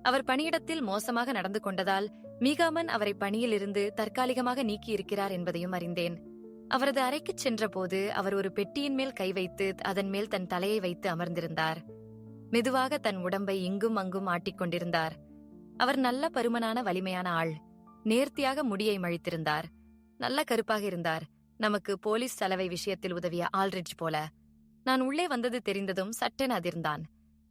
அவர் பணியிடத்தில் மோசமாக நடந்து கொண்டதால் மீகாமன் அவரை பணியிலிருந்து தற்காலிகமாக நீக்கியிருக்கிறார் என்பதையும் அறிந்தேன். அவரது அறைக்குச் சென்றபோது அவர் ஒரு பெட்டியின் மேல் கை வைத்து அதன் மேல் தன் தலையை வைத்து அமர்ந்திருந்தார். மெதுவாக தன் உடம்பை இங்கும் அங்கும் ஆட்டிக்கொண்டிருந்தார். அவர் நல்ல பருமனான வலிமையான ஆள். நேர்த்தியாக முடியை மழித்திருந்தார். நல்ல கருப்பாக இருந்தார். நமக்கு போலீஸ் சலவை விஷயத்தில் உதவிய ஆல்ரிட்ஜ் போல. நான் உள்ளே வந்தது தெரிந்ததும் சட்டென அதிர்ந்தான்.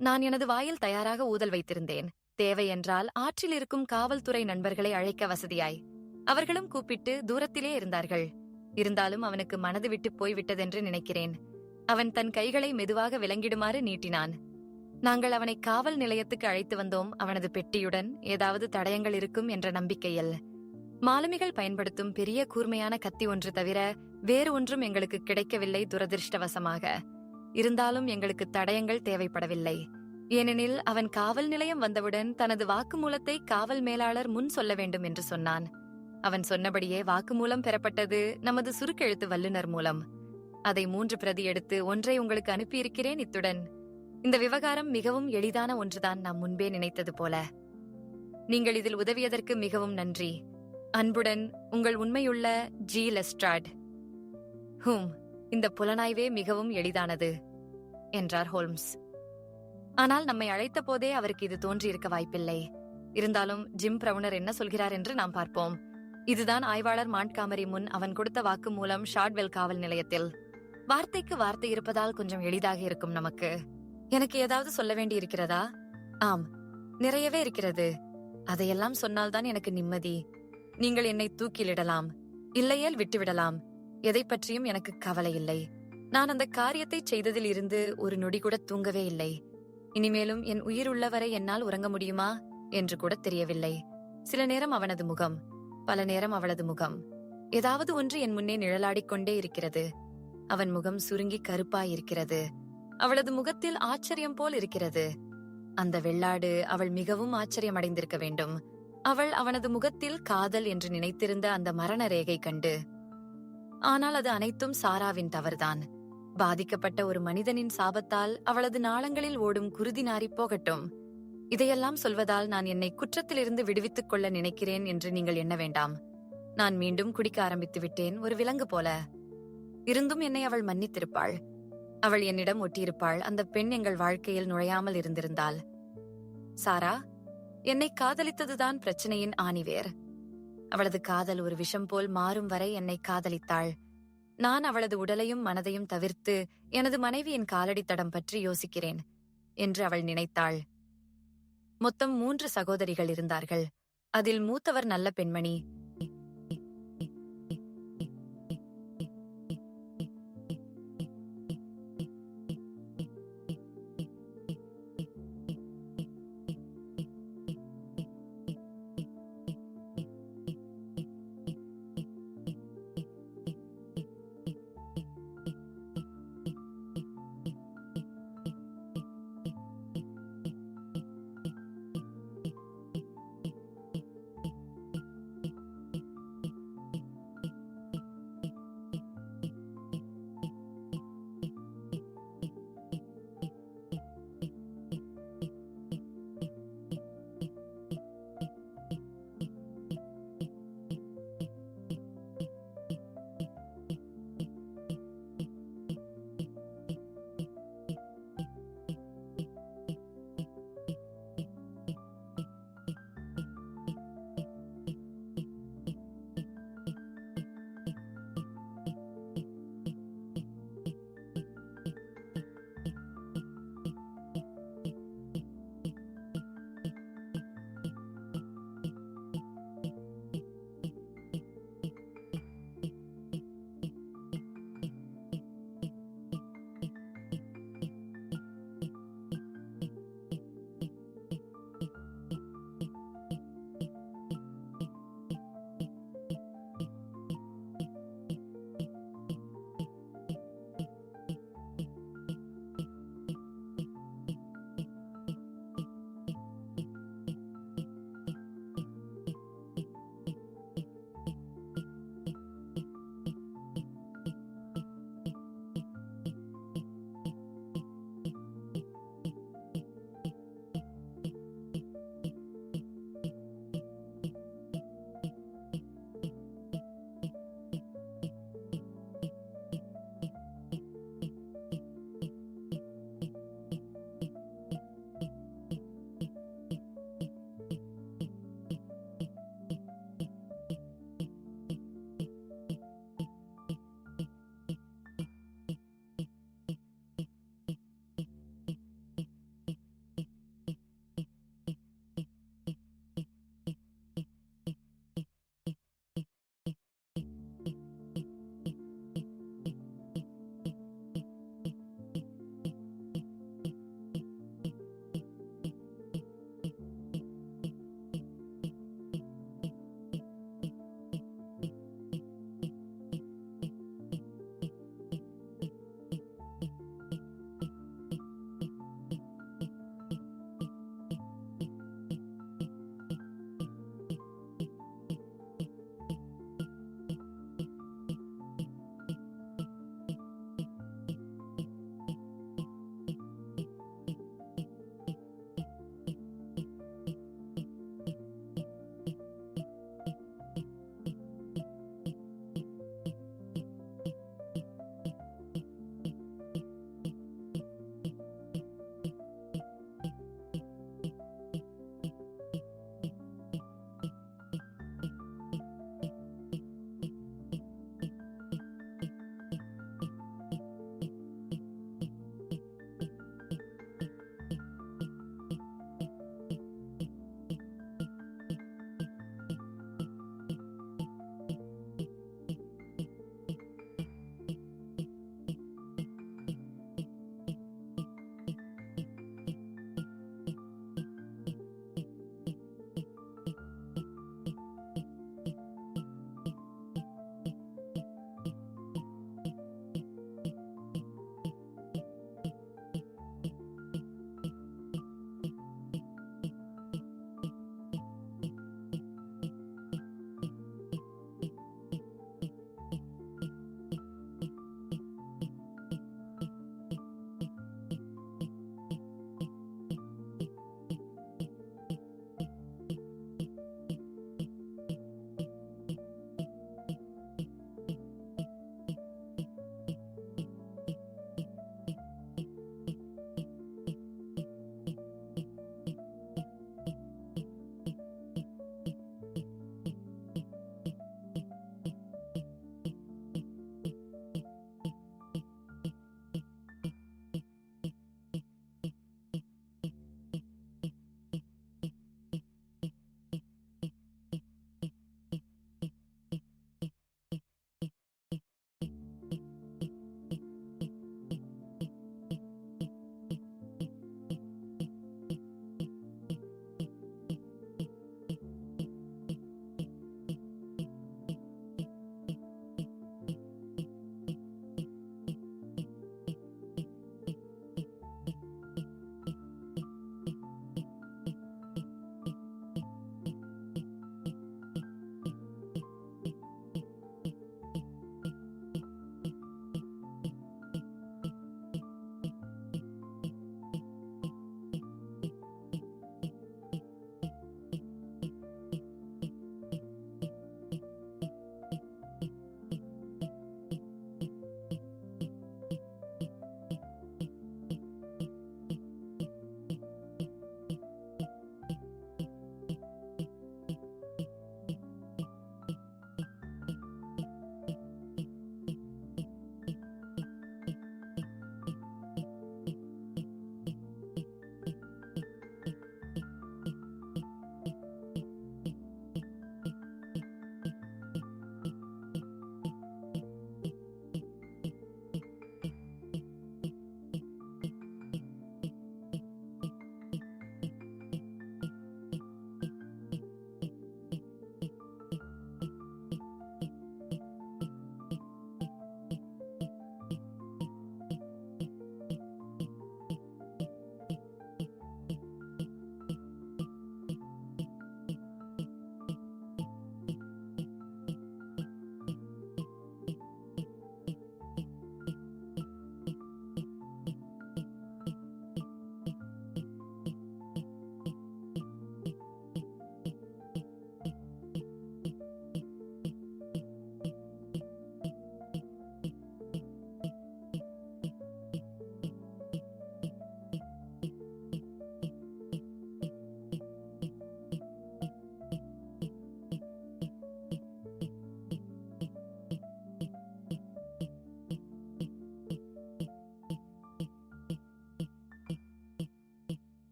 நான் எனது வாயில் தயாராக ஊதல் வைத்திருந்தேன். தேவை என்றால் ஆற்றில் இருக்கும் காவல்துறை நண்பர்களை அழைக்க வசதியாய். அவர்களும் கூப்பிட்டு தூரத்திலே இருந்தார்கள். இருந்தாலும் அவனுக்கு மனது விட்டு போய்விட்டதென்று நினைக்கிறேன். அவன் தன் கைகளை மெதுவாக விலங்கிடுமாறு நீட்டினான். நாங்கள் அவனை காவல் நிலையத்துக்கு அழைத்து வந்தோம், அவனது பெட்டியுடன் ஏதாவது தடயங்கள் இருக்கும் என்ற நம்பிக்கையில். மாலுமிகள் பயன்படுத்தும் பெரிய கூர்மையான கத்தி ஒன்று தவிர வேறு ஒன்றும் எங்களுக்கு கிடைக்கவில்லை, துரதிருஷ்டவசமாக. இருந்தாலும் எங்களுக்கு தடயங்கள் தேவைப்படவில்லை. ஏனெனில் அவன் காவல் நிலையம் வந்தவுடன் தனது வாக்குமூலத்தை காவல் மேலாளர் முன் சொல்ல வேண்டும் என்று சொன்னான். அவன் சொன்னபடியே வாக்குமூலம் பெறப்பட்டது, நமது சுருக்கெழுத்து வல்லுநர் மூலம். அதை 3 பிரதி எடுத்து ஒன்றை உங்களுக்கு அனுப்பியிருக்கிறேன். இத்துடன் இந்த விவகாரம் மிகவும் எளிதான ஒன்றுதான், நாம் முன்பே நினைத்தது போல. நீங்கள் இதில் உதவியதற்கு மிகவும் நன்றி. அன்புடன், உங்கள் உண்மையுள்ள ஜி. லெஸ்ட்ராட். இந்த புலனாய்வே மிகவும் எளிதானது என்றார் ஹோல்ம்ஸ். ஆனால் நம்மை அழைத்த போதே அவருக்கு இது தோன்றியிருக்க வாய்ப்பில்லை. இருந்தாலும் ஜிம் பிரவுனர் என்ன சொல்கிறார் என்று நாம் பார்ப்போம். இதுதான் ஆய்வாளர் மாண்ட்காமரி முன் அவன் கொடுத்த வாக்கு மூலம் ஷார்ட்வெல் காவல் நிலையத்தில். வார்த்தைக்கு வார்த்தை இருப்பதால் கொஞ்சம் எளிதாக இருக்கும் நமக்கு. எனக்கு ஏதாவது சொல்ல வேண்டி இருக்கிறதா? ஆம், நிறையவே இருக்கிறது. அதையெல்லாம் சொன்னால்தான் எனக்கு நிம்மதி. நீங்கள் என்னை தூக்கிலிடலாம், இல்லையேல் விட்டுவிடலாம். எதை பற்றியும் எனக்கு கவலை இல்லை. நான் அந்த காரியத்தை செய்ததில் இருந்து ஒரு நொடி கூட தூங்கவே இல்லை. இனிமேலும் என் உயிர் உள்ளவரை என்னால் உறங்க முடியுமா என்று கூட தெரியவில்லை. சில நேரம் அவனது முகம், பல நேரம் அவளது முகம், ஏதாவது ஒன்று என் முன்னே நிழலாடிக்கொண்டே இருக்கிறது. அவன் முகம் சுருங்கி கருப்பாயிருக்கிறது. அவளது முகத்தில் ஆச்சரியம் போல் இருக்கிறது. அந்த வெள்ளாடு அவள் மிகவும் ஆச்சரியமடைந்திருக்க வேண்டும். அவள் அவனது முகத்தில் காதல் என்று நினைத்திருந்த அந்த மரண ரேகை கண்டு. ஆனால் அது அனைத்தும் சாராவின் தவறுதான். பாதிக்கப்பட்ட ஒரு மனிதனின் சாபத்தால் அவளது நாளங்களில் ஓடும் குருதி நாறிப் போகட்டும். இதையெல்லாம் சொல்வதால் நான் என்னை குற்றத்திலிருந்து விடுவித்துக் கொள்ள நினைக்கிறேன் என்று நீங்கள் எண்ண வேண்டாம். நான் மீண்டும் குடிக்க ஆரம்பித்து விட்டேன், ஒரு விலங்கு போல. இருந்தும் என்னை அவள் மன்னித்திருப்பாள். அவள் என்னிடம் ஒட்டியிருப்பாள். அந்த பெண் எங்கள் வாழ்க்கையில் நுழையாமல் இருந்திருந்தாள். சாரா என்னை காதலித்ததுதான் பிரச்சனையின் ஆணிவேர். அவளது காதல் ஒரு விஷம் போல் மாறும் வரை என்னை காதலித்தாள். நான் அவளது உடலையும் மனதையும் தவிர்த்து எனது மனைவியின் காலடித்தடம் பற்றி யோசிக்கிறேன் என்று அவள் நினைத்தாள். மொத்தம் 3 சகோதரிகள் இருந்தார்கள். அதில் மூத்தவர் நல்ல பெண்மணி.